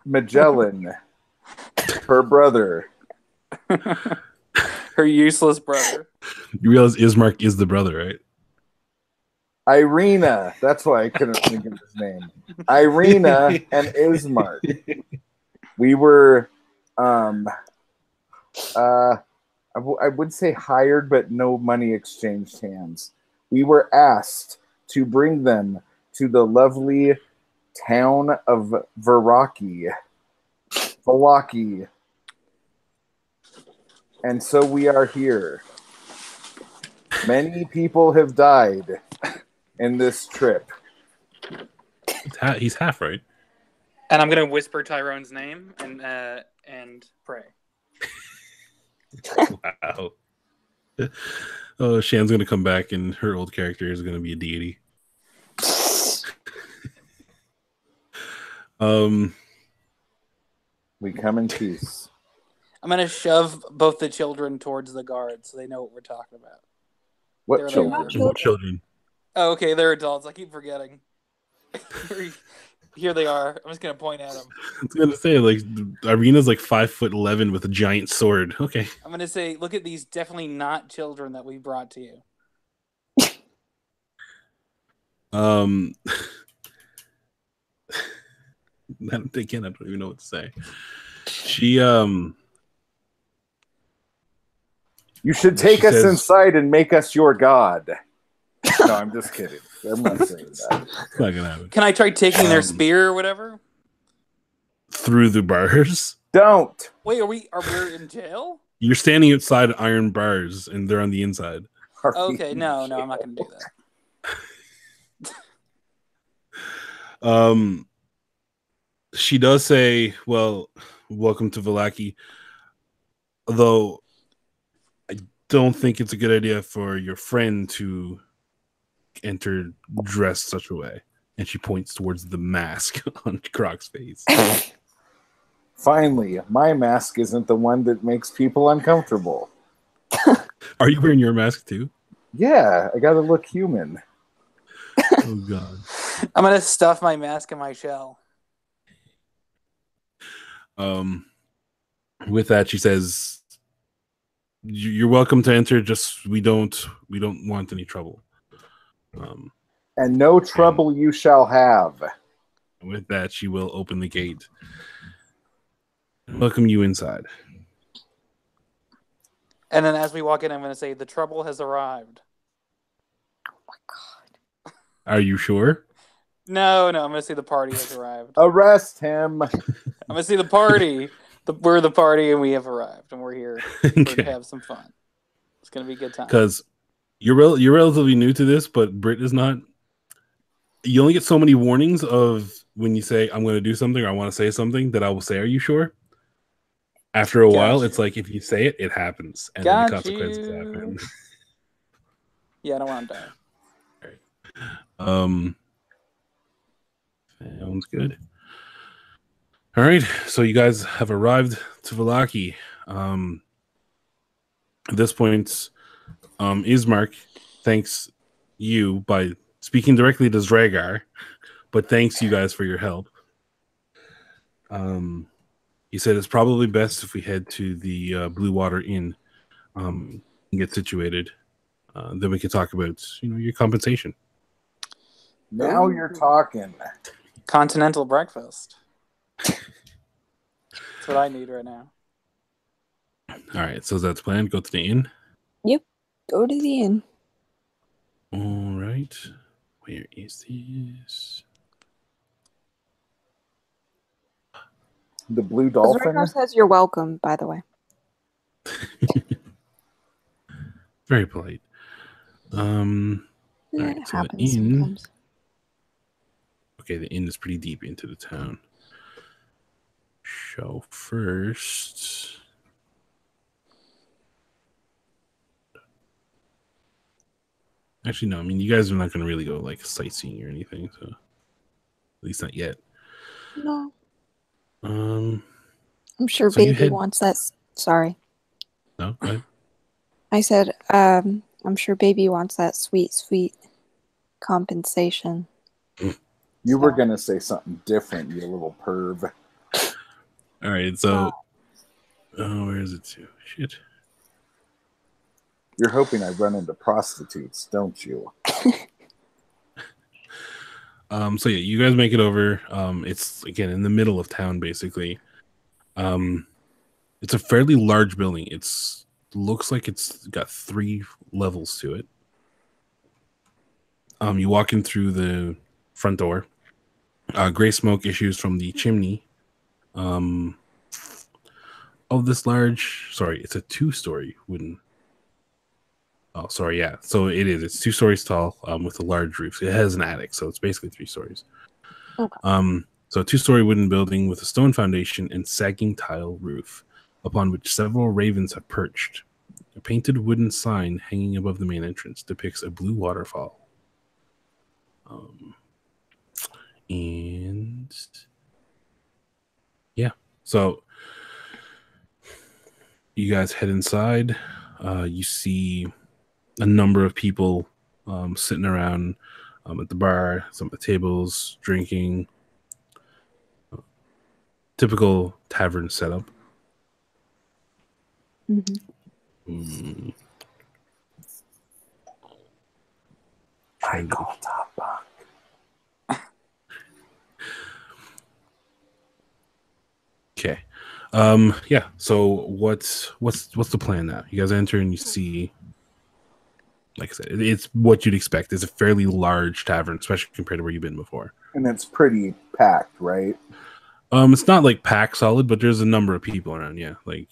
Magellan, her brother. Her useless brother. You realize Ismark is the brother, right? Irina. That's why I couldn't think of his name. Irina and Ismark. We were, I would say hired, but no money exchanged hands. We were asked to bring them to the lovely town of Vallaki. And so we are here. Many people have died in this trip. He's half right. And I'm gonna whisper Tyrone's name and pray. Wow. Oh, Shan's gonna come back, and her old character is gonna be a deity. We come in peace. I'm gonna shove both the children towards the guard so they know what we're talking about. What children? What children? Oh, okay, they're adults. I keep forgetting. Here they are. I'm just gonna point at them. I was gonna say, like, Irina's like 5'11" with a giant sword. Okay. I'm gonna say, look at these definitely not children that we brought to you. Again, I don't even know what to say. She You should take us inside and make us your god. No, I'm just kidding. I'm not saying that. It's not gonna happen. Can I try taking their spear or whatever? Through the bars? Don't. Wait, are we in jail? You're standing outside iron bars, and they're on the inside. Okay, no, I'm not gonna do that. She does say, well, welcome to Vallaki. Although I don't think it's a good idea for your friend to enter dressed such a way. And she points towards the mask on Croc's face. Finally, my mask isn't the one that makes people uncomfortable. Are you wearing your mask too? Yeah, I gotta look human. Oh, God. I'm going to stuff my mask in my shell. With that, she says, "You're welcome to enter. Just we don't want any trouble." And no trouble you shall have. With that, she will open the gate and welcome you inside. And then as we walk in, I'm going to say, the trouble has arrived. Oh my God. Are you sure? No, I'm going to say the party has arrived. Arrest him. I'm going to say the party. We're the party and we have arrived and we're here to have some fun. It's going to be a good time. Because you're relatively new to this, but Britt is not. You only get so many warnings of when you say, I'm going to do something or I want to say something that I will say, are you sure? After a while, it's like if you say it, it happens. And then the consequences happen. Yeah, I don't want to die. All right. Sounds good. All right, so you guys have arrived to Vallaki. At this point, Ismark thanks you by speaking directly to Zragar, but thanks you guys for your help. He said it's probably best if we head to the Blue Water Inn and get situated. Then we can talk about your compensation. Now you're talking. Continental breakfast. That's what I need right now. All right, so that's the plan. Go to the inn. Yep, go to the inn. All right, where is this? The Blue Dolphin. Zragar says you're welcome, by the way. Very polite. All right, so the inn. Sometimes. Okay, the inn is pretty deep into the town. So first, actually, no. I mean, you guys are not going to really go like sightseeing or anything, so at least not yet. No. I'm sure Baby wants that. Sorry. No. Go ahead. I said, I'm sure Baby wants that sweet, sweet compensation. You were gonna say something different, you little perv. All right, so where is it to? Shit. You're hoping I run into prostitutes, don't you? So yeah, you guys make it over. It's again in the middle of town, basically. It's a fairly large building. Looks like it's got 3 levels to it. You walk in through the front door. Gray smoke issues from the chimney. Of this large, sorry, it's a 2-story wooden Oh, sorry. Yeah. So it is. It's 2 stories tall with a large roof. It has an attic, so it's basically 3 stories. Okay. So a 2-story wooden building with a stone foundation and sagging tile roof, upon which several ravens have perched. A painted wooden sign hanging above the main entrance depicts a blue waterfall. And yeah, so you guys head inside. You see a number of people sitting around at the bar, some at the tables, drinking. Typical tavern setup. Mm-hmm. I call top bunk. Okay. Yeah. So what's the plan now? You guys enter and you see, like I said, it's what you'd expect. It's a fairly large tavern, especially compared to where you've been before. And it's pretty packed, right? It's not like packed solid, but there's a number of people around. Yeah, like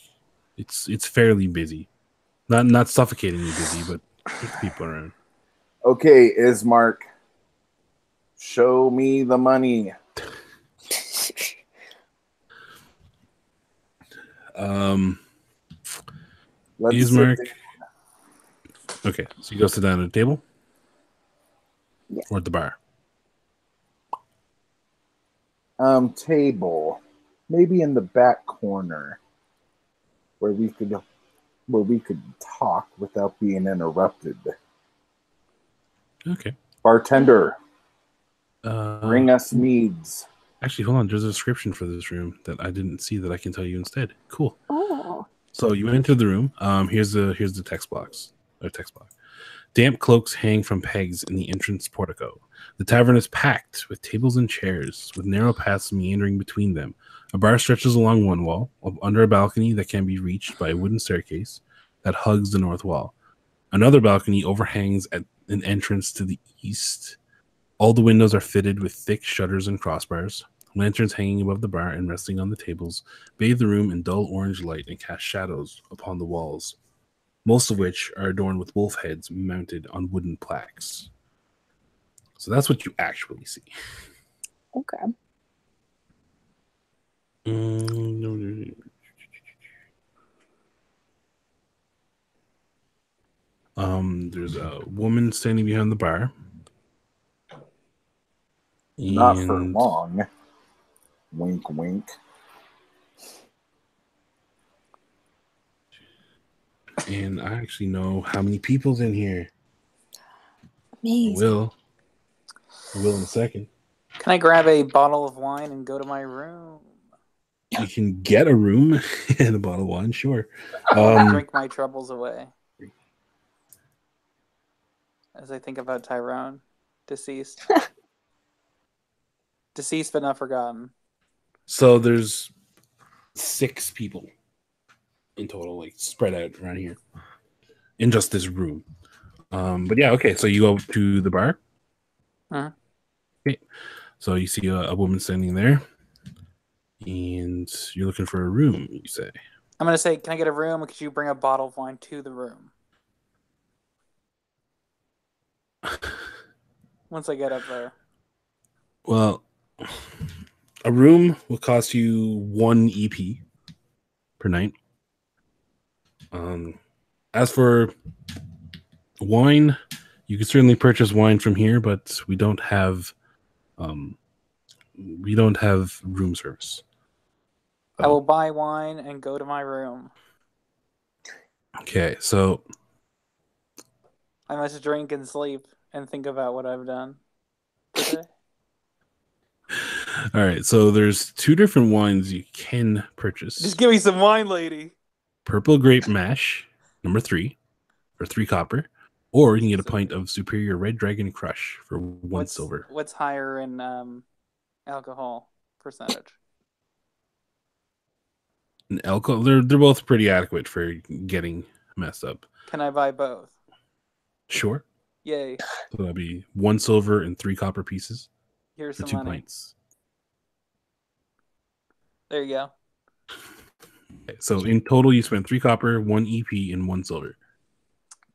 it's fairly busy. Not suffocatingly busy, but there's people around. Okay, Ismark, show me the money. Let's Ismark. sit Okay, so you go sit down at a table? Yeah. Or at the bar? table, maybe in the back corner, where we could talk without being interrupted. Okay. Bartender, bring us meads. Actually, hold on. There's a description for this room that I didn't see that I can tell you instead. Cool. Oh. So you enter the room. Here's the text box. Or text box. Damp cloaks hang from pegs in the entrance portico. The tavern is packed with tables and chairs, with narrow paths meandering between them. A bar stretches along one wall, under a balcony that can be reached by a wooden staircase that hugs the north wall. Another balcony overhangs at an entrance to the east. All the windows are fitted with thick shutters and crossbars. Lanterns hanging above the bar and resting on the tables bathe the room in dull orange light and cast shadows upon the walls, most of which are adorned with wolf heads mounted on wooden plaques. So that's what you actually see. Okay. There's a woman standing behind the bar. Not for long. Wink, wink. And I actually know how many people's in here. Amazing. I will in a second. Can I grab a bottle of wine and go to my room? You can get a room and a bottle of wine, sure. Drink my troubles away. As I think about Tyrone, deceased. Deceased but not forgotten. So there's 6 people in total, like spread out around here in just this room. But yeah, okay. So you go to the bar. Uh-huh. Okay. So you see a woman standing there, and you're looking for a room. You say, I'm gonna say, can I get a room? Or could you bring a bottle of wine to the room? Once I get up there. well, a room will cost you 1 EP per night. As for wine, you can certainly purchase wine from here, but we don't have room service. I will buy wine and go to my room. Okay, so I must drink and sleep and think about what I've done today. all right, so there's 2 different wines you can purchase. Just give me some wine, lady. Purple grape mash, number 3, for 3 copper, or you can get a pint of superior red dragon crush for 1 silver. What's higher in alcohol percentage? And alcohol, they're both pretty adequate for getting messed up. Can I buy both? Sure. Yay. So that'll be 1 silver and 3 copper pieces Here's for some 2 money. pints. There you go. Okay, so in total, you spend 3 copper, 1 EP, and 1 silver.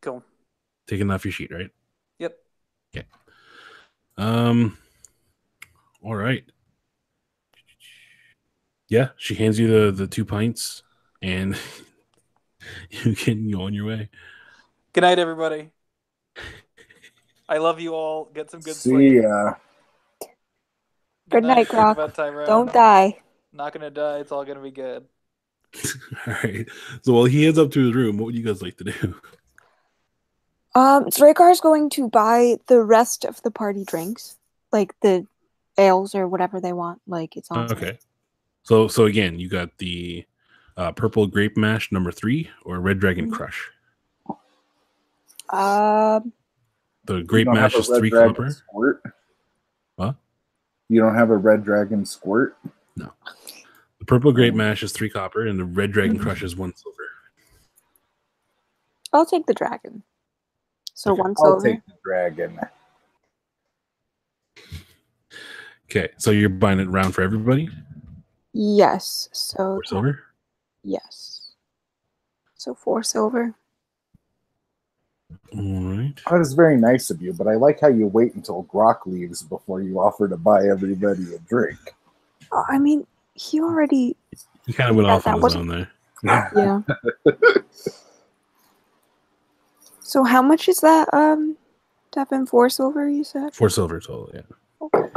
Cool. taken off your sheet, right? Yep. Okay. All right. Yeah, she hands you the 2 pints, and you can go on your way. Good night, everybody. I love you all. Get some good See sleep. ya. Good night, Think Croc. about Tyrone. Don't die. Not gonna die. It's all gonna be good. All right. So while he heads up to his room, what would you guys like to do? Drakar's going to buy the rest of the party drinks, like the ales or whatever they want. Like it's on. Okay. So again, you got the purple grape mash number 3 or red dragon crush. Um, The grape mash is 3 copper. Squirt? What? You don't have a red dragon squirt? No. The purple grape mash is 3 copper, and the red dragon crush is 1 silver. I'll take the dragon. So Okay. 1 I'll silver. take the dragon. Okay, so you're buying it round for everybody? Yes. So 4 silver? yes. So 4 silver. All right. That is very nice of you, but I like how you wait until Grok leaves before you offer to buy everybody a drink. Oh, I mean, he already. He kind of went off that on his wasn't- own there. Yeah. So how much is that? Devin, 4 silver. You said. 4 silver total, yeah. Okay.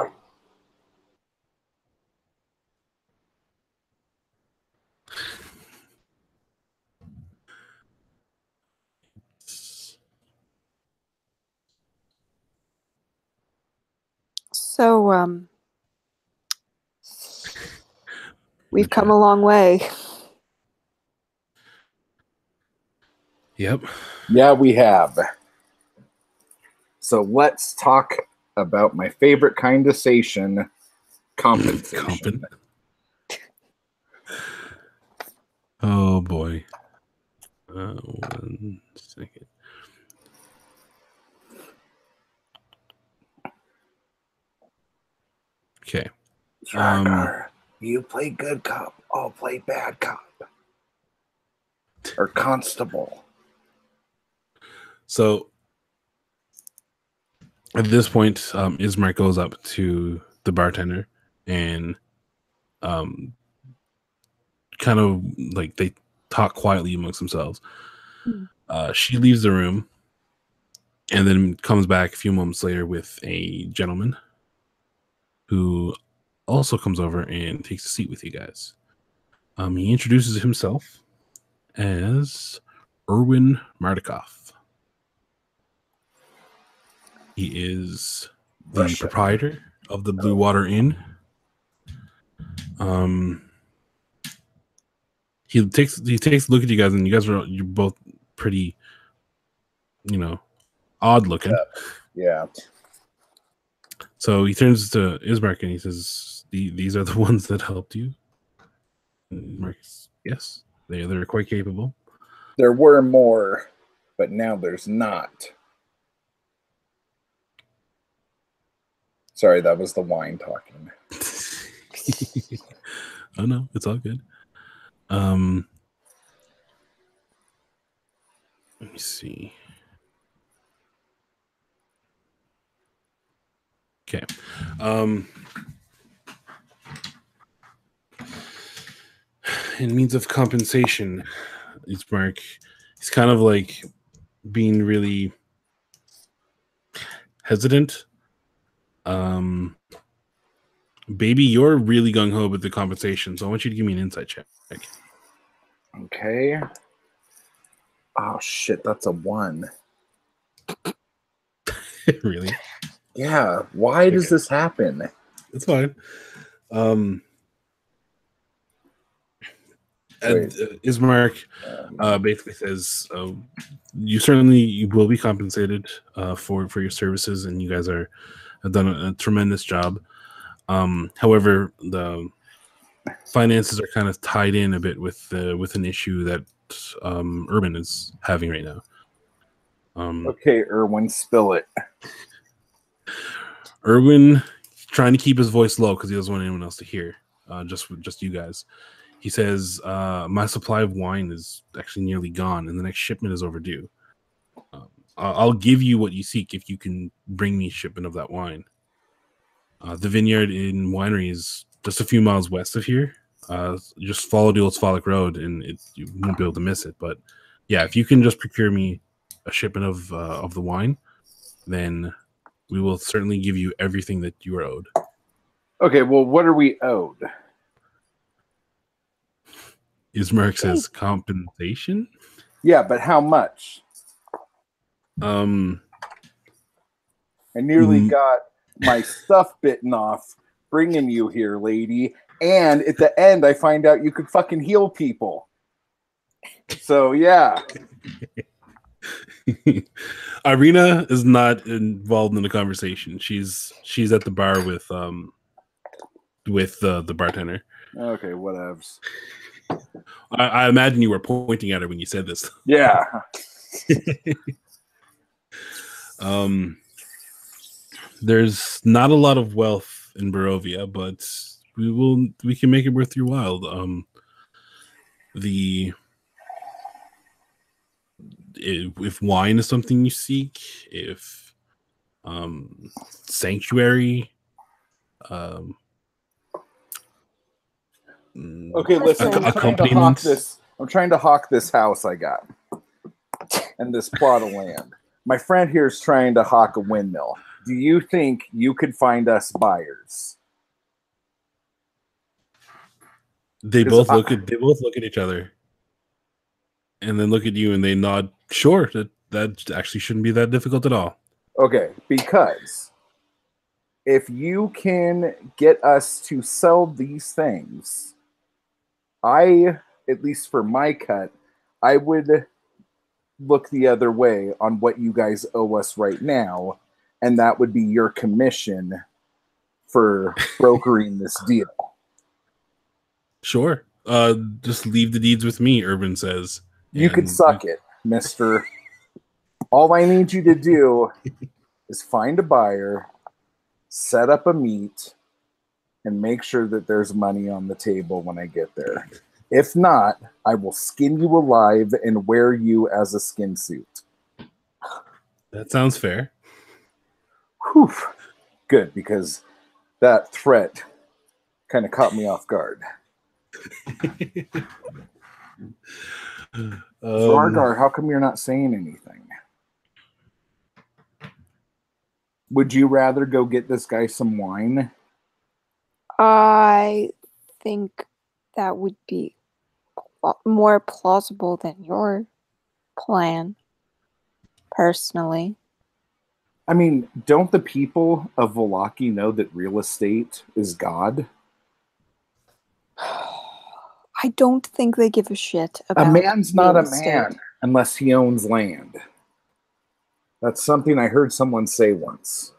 So we've come a long way. Yep. Yeah, we have. So let's talk about my favorite kind of station, compensation. Oh boy. 1 second. Okay. Strahd, you play good cop, I'll play bad cop. Or constable. So at this point, Ismark goes up to the bartender and kind of like they talk quietly amongst themselves. She leaves the room and then comes back a few moments later with a gentleman who also comes over and takes a seat with you guys. He introduces himself as Erwin Mardikoff. He is the Russia. proprietor of the Blue Water Inn. He takes a look at you guys, and you guys you're both pretty, odd looking. Yeah. So he turns to Ismark and he says, "These are the ones that helped you." And Ismark says, "Yes, they're quite capable." There were more, but now there's not. Sorry, that was the wine talking. Oh no, it's all good. Let me see. Okay. In means of compensation, Ismark, he's kind of like being really hesitant. Baby, you're really gung-ho with the compensation, so I want you to give me an insight check. Okay. Oh shit, that's a 1. Really? Yeah. Why does this happen? It's fine. Ismark basically says you will be compensated for your services, and you guys have done a tremendous job. However, the finances are kind of tied in a bit with an issue that Urban is having right now. Okay, Erwin, spill it. Erwin trying to keep his voice low because he doesn't want anyone else to hear. Just you guys. He says, "My supply of wine is actually nearly gone, and the next shipment is overdue. I'll give you what you seek if you can bring me a shipment of that wine. The vineyard in winery is just a few miles west of here. Just follow the Old Sphalic Road, and you won't be able to miss it. But yeah, if you can just procure me a shipment of the wine, then we will certainly give you everything that you are owed. Okay, well, what are we owed? Ismark says compensation. Yeah, but how much? I nearly got my stuff bitten off bringing you here, lady. And at the end, I find out you could fucking heal people. So, yeah. Irina is not involved in the conversation. She's at the bar with the bartender. Okay, whatevs. I imagine you were pointing at her when you said this. Yeah. There's not a lot of wealth in Barovia, but we can make it worth your while. If wine is something you seek, if sanctuary, okay, listen, I'm trying to hawk this house I got and this plot of land. My friend here is trying to hawk a windmill. Do you think you could find us buyers? They both look at each other, and then look at you, and they nod. Sure, that actually shouldn't be that difficult at all. Okay, because if you can get us to sell these things, at least for my cut, I would look the other way on what you guys owe us right now, and that would be your commission for brokering this deal. Sure. Just leave the deeds with me, Urban says. You could suck it, mister. All I need you to do is find a buyer, set up a meet, and make sure that there's money on the table when I get there. If not, I will skin you alive and wear you as a skin suit. That sounds fair. Whew. Good, because that threat kind of caught me off guard. Strahd, how come you're not saying anything? Would you rather go get this guy some wine? I think that would be more plausible than your plan, personally. I mean, don't the people of Vallaki know that real estate is God? I don't think they give a shit about a man's not a estate. man unless he owns land. That's something I heard someone say once.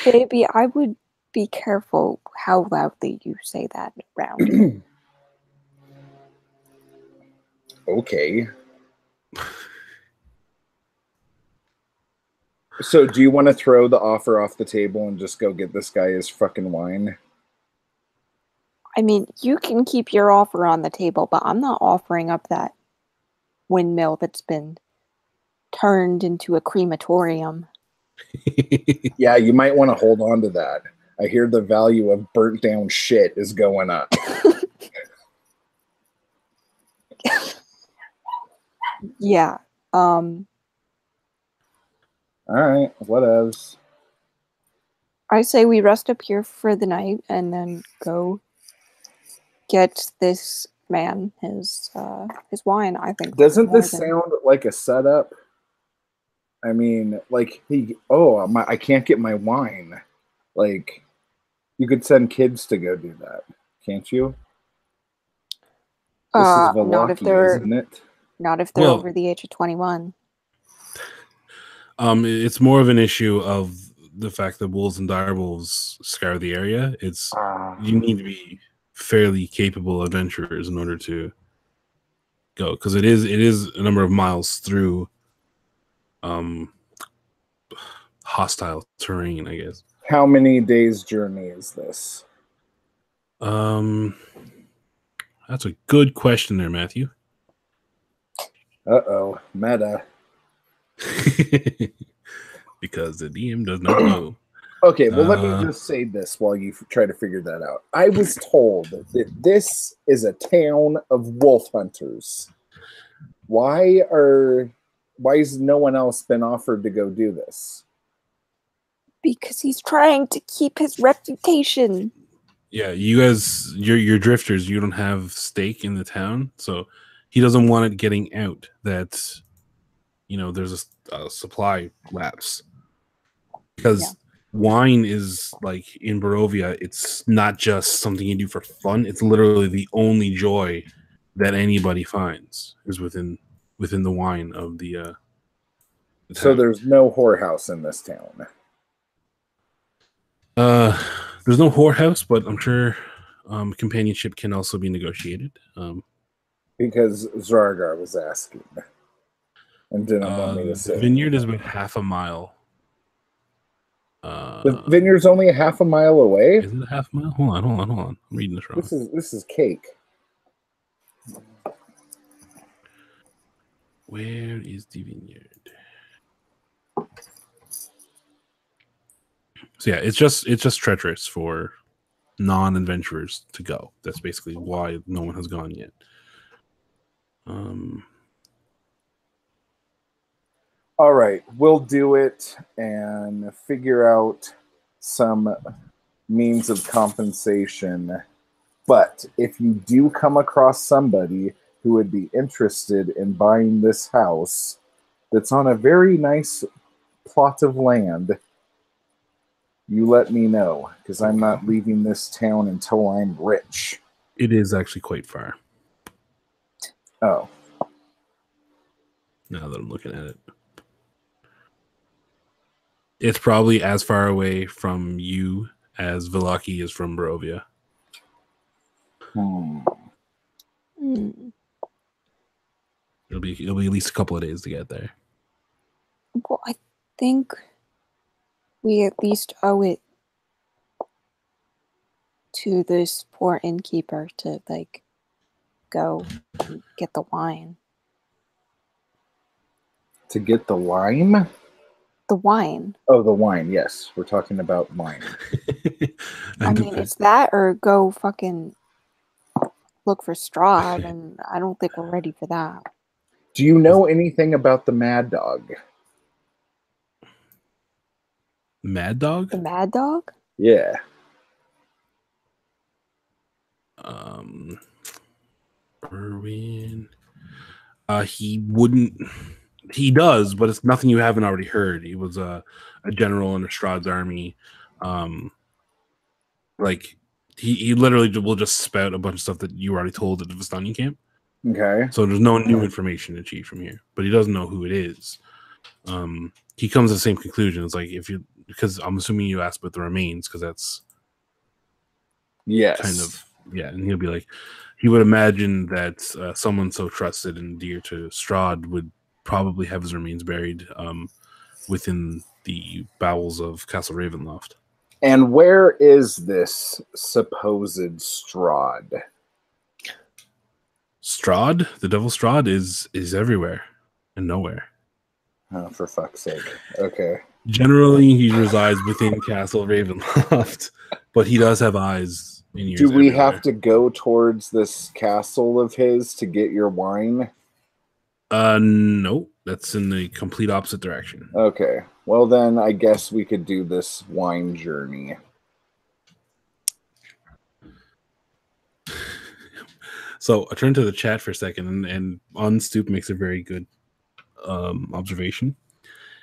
Baby, I would be careful how loudly you say that around. Okay. So do you want to throw the offer off the table and just go get this guy his fucking wine? I mean, you can keep your offer on the table, but I'm not offering up that windmill that's been turned into a crematorium. Yeah, you might want to hold on to that. I hear the value of burnt down shit is going up. Yeah. All right, whatevs. I say we rest up here for the night and then go get this man his wine. I think. Doesn't this sound like a setup? I mean, like I can't get my wine. Like, you could send kids to go do that, can't you? This is Vallaki, not if they're, isn't it? Not if they're over the age of 21. It's more of an issue of the fact that wolves and direwolves scour the area. It's you need to be fairly capable adventurers in order to go, because it is a number of miles through hostile terrain, I guess. How many days journey is this? That's a good question there, Matthew. Uh-oh, meta. Because the DM does not know. Okay, well, let me just say this while you try to figure that out. I was told that this is a town of wolf hunters. Why has no one else been offered to go do this? Because he's trying to keep his reputation. Yeah, you guys, you're drifters. You don't have stake in the town, so he doesn't want it getting out that, you know, there's a supply lapse. Because wine is, like, in Barovia, it's not just something you do for fun. It's literally the only joy that anybody finds is within the wine of the so there's no whorehouse in this town. There's no whorehouse, but I'm sure companionship can also be negotiated. Because Zargar was asking and didn't want me to say. The vineyard is about half a mile. The vineyard's only a half a mile away? Is it a half a mile? Hold on. I'm reading this wrong. This is cake. Where is the vineyard? So yeah, it's just treacherous for non-adventurers to go. That's basically why no one has gone yet. All right, we'll do it and figure out some means of compensation. But if you do come across somebody who would be interested in buying this house that's on a very nice plot of land, you let me know, because I'm not leaving this town until I'm rich. It is actually quite far. Oh. Now that I'm looking at it. It's probably as far away from you as Vallaki is from Barovia. It'll be at least a couple of days to get there. Well, I think we at least owe it to this poor innkeeper to, like, go and get the wine. To get the lime? The wine. Oh, the wine, yes. We're talking about wine. I mean, it's that or go fucking look for Strahd, and I don't think we're ready for that. Do you know anything about the Mad Dog? Mad Dog? The Mad Dog? Yeah. Erwin. He wouldn't. He does, but it's nothing you haven't already heard. He was a general in Strahd's army. Like he literally will just spout a bunch of stuff that you already told at the Vistani camp. Okay. So there's no new information achieved from here, but he doesn't know who it is. He comes to the same conclusion. It's like because I'm assuming you asked about the remains, because that's kind of and he'll be like, he would imagine that someone so trusted and dear to Strahd would probably have his remains buried within the bowels of Castle Ravenloft. And where is this supposed Strahd? Strahd, the Devil Strahd, is everywhere and nowhere. Oh, for fuck's sake. Okay. Generally, he resides within Castle Ravenloft, but he does have eyes and ears. Do we everywhere. have to go towards this castle of his to get your wine? No. That's in the complete opposite direction. Okay. Well, then I guess we could do this wine journey. So I turn to the chat for a second, and Unstoop makes a very good observation.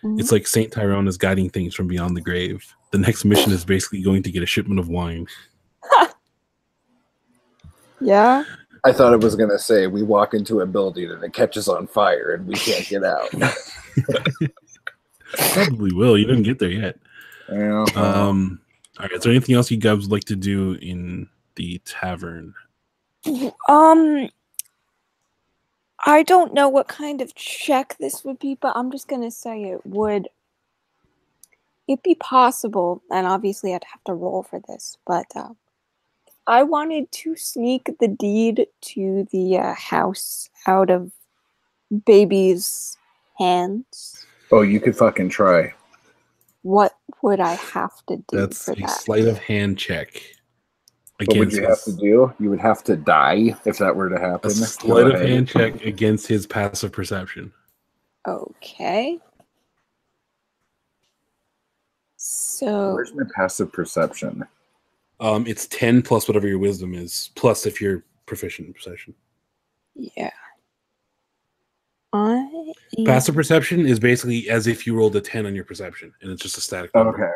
Mm-hmm. It's like Saint Tyrone is guiding things from beyond the grave. The next mission is basically going to get a shipment of wine. Yeah. I thought it was going to say we walk into a building and it catches on fire and we can't get out. Probably will. You didn't get there yet. Yeah. All right. Is there anything else you guys would like to do in the tavern? I don't know what kind of check this would be, but I'm just going to say it would. It'd be possible, and obviously I'd have to roll for this, but I wanted to sneak the deed to the house out of Baby's hands. Oh, you could fucking try. What would I have to do That's for a that? sleight of hand check. What would you have to do? You would have to die if that were to A happen. sleight of hand check against his passive perception. Okay. So Where's my passive perception? It's 10 plus whatever your wisdom is, plus if you're proficient in perception. yeah. Passive perception is basically as if you rolled a 10 on your perception, and it's just a static number. Okay.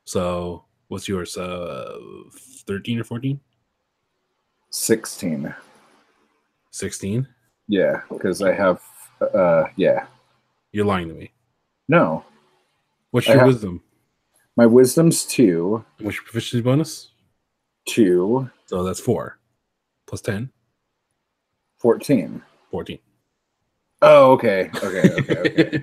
So what's yours? 13 or 14? 16. 16? Yeah, because I have yeah. You're lying to me. No. What's I your have- wisdom? My wisdom's 2. What's your proficiency bonus? 2. So that's 4. Plus 10? 14. 14. Oh, okay. Okay.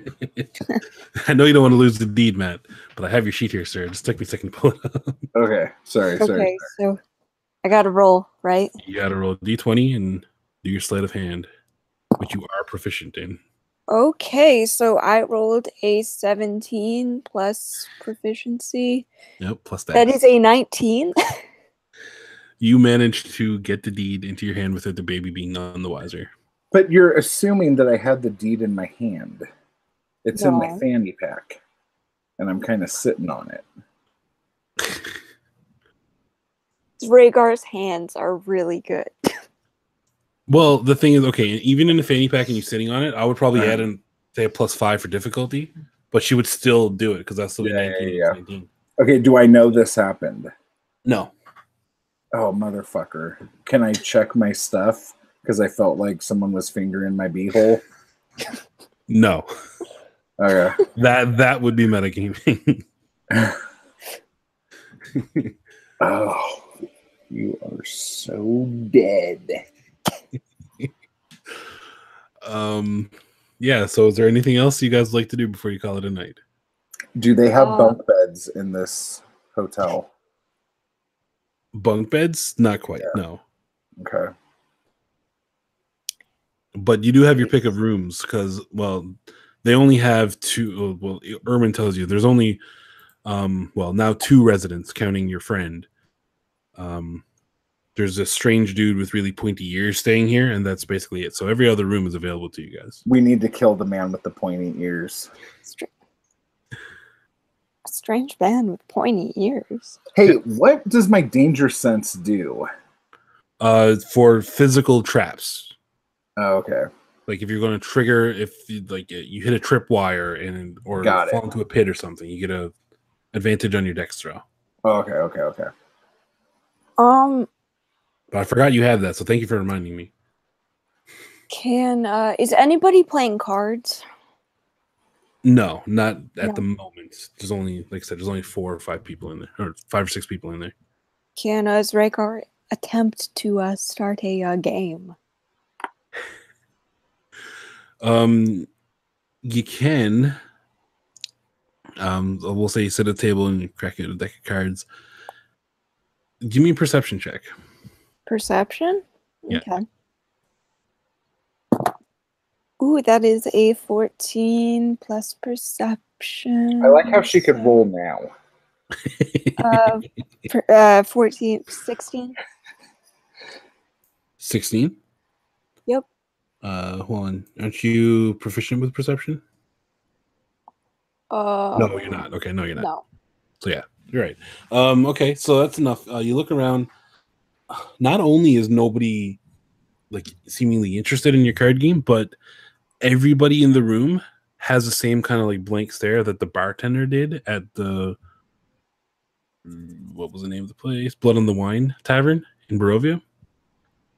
I know you don't want to lose the deed, Matt, but I have your sheet here, sir. Just took me a second to pull it up. Okay. Sorry. Okay, so I got to roll, right? You got to roll d20 and do your sleight of hand, which you are proficient in. Okay, so I rolled a 17 plus proficiency. Yep, plus That is a 19. You managed to get the deed into your hand without the baby being none the wiser. But you're assuming that I had the deed in my hand. It's in my No. fanny pack. And I'm kind of sitting on it. Rhaegar's hands are really good. Well, the thing is, okay, even in the fanny pack and you sitting on it, I would probably add in, say, a +5 for difficulty, but she would still do it because that's still be 19. Yeah. 19. Okay, do I know this happened? No. Oh, motherfucker. Can I check my stuff? Because I felt like someone was fingering my beehole. No. Okay. That would be metagaming. Oh, you are so dead. Yeah, so is there anything else you guys like to do before you call it a night? Do they have bunk beds in this hotel? Bunk beds? Not quite, no. Okay. But you do have your pick of rooms because, well, they only have 2. Well, Ermin tells you there's only, now 2 residents, counting your friend. There's a strange dude with really pointy ears staying here, and that's basically it. So every other room is available to you guys. We need to kill the man with the pointy ears. A strange man with pointy ears. Hey, what does my danger sense do? For physical traps. Oh, okay. Like if you're going to trigger, if you, you hit a tripwire or fall into a pit or something, you get a advantage on your dex throw. Oh, okay. But I forgot you had that, so thank you for reminding me. Is anybody playing cards? No, not at the moment. There's only, like I said, there's only 4 or 5 people in there, or 5 or 6 people in there. Can Rhaegar attempt to start a game? You can. We'll say you sit at a table and you crack it with a deck of cards. Give me a perception check. Perception? Yeah. Okay. Ooh, that is a 14 plus perception. I like how she could roll now. 14, 16. 16? Yep. Hold on. Aren't you proficient with perception? No, you're not. Okay, no, you're not. No. So yeah, you're right. Okay, so that's enough. You look around. Not only is nobody like seemingly interested in your card game, but everybody in the room has the same kind of like blank stare that the bartender did at the what was the name of the place? Blood on the Wine Tavern in Barovia.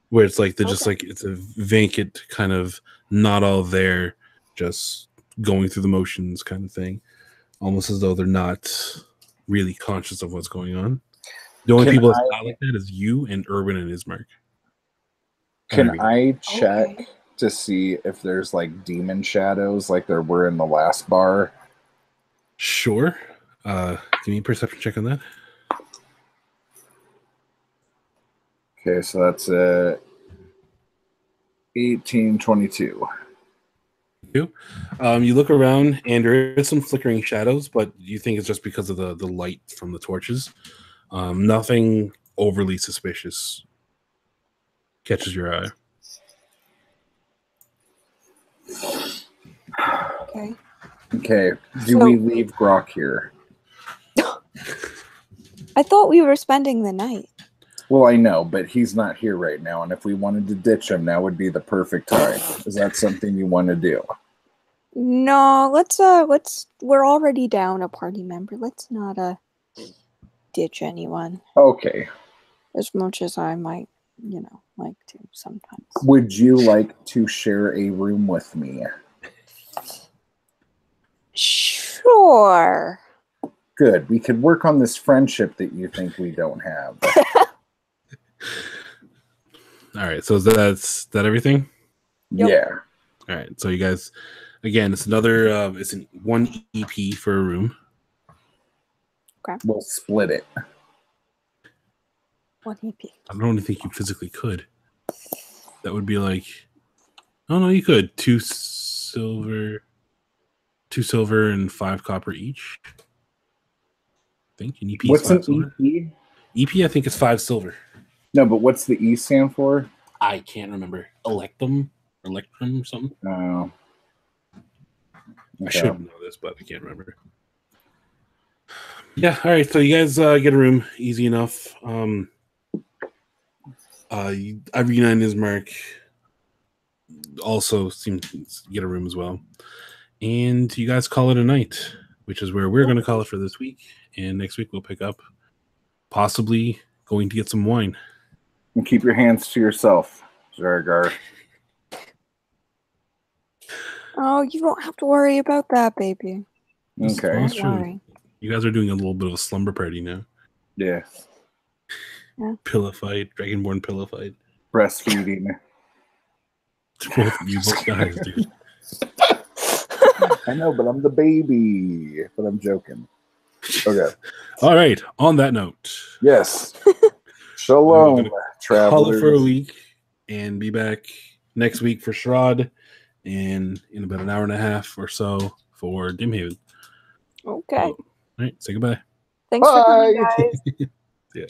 Where it's like they're just like it's a vacant kind of not all there, just going through the motions kind of thing. Almost as though they're not really conscious of what's going on. The only people that's not like that is you and Urban and Ismark. Can I check to see if there's like demon shadows like there were in the last bar? Sure. Give me a perception check on that. Okay, so that's 1822. You look around, and there is some flickering shadows, but you think it's just because of the light from the torches. Nothing overly suspicious catches your eye. Okay. Okay. Do we leave Grok here? I thought we were spending the night. Well, I know, but he's not here right now, and if we wanted to ditch him, now would be the perfect time. Is that something you want to do? No, let's we're already down a party member. Let's not ditch anyone. Okay. As much as I might, like to sometimes. Would you like to share a room with me? Sure. Good. We could work on this friendship that you think we don't have. All right, so that's that everything? Yep. Yeah. All right, so you guys, again, it's another, it's an 1 EP for a room. Okay. We'll split it. 1 EP. I don't think you physically could. That would be like, oh no, you could 2 silver and 5 copper each. I think an EP. What's an silver. EP? EP, I think is 5 silver. No, but what's the E stand for? I can't remember. Electrum or something. Oh. I should know this, but I can't remember. Yeah, all right. So you guys get a room, easy enough. Irina and Ismark also seem to get a room as well, and you guys call it a night, which is where we're going to call it for this week. And next week we'll pick up, possibly going to get some wine. And keep your hands to yourself, Zargar. Oh, you don't have to worry about that, baby. Okay. That's Don't true. worry. You guys are doing a little bit of a slumber party now. Yeah. Pillow fight, Dragonborn pillow fight. Breastfeeding. Both you both guys, dude. I know, but I'm the baby. But I'm joking. Okay. All right. On that note, Yes. Shalom, travelers. call it for a week and be back next week for Strahd, and in about an hour and a half or so for Dimhaven. Okay. All right. Say goodbye. Thanks for coming, Bye. guys. Yeah.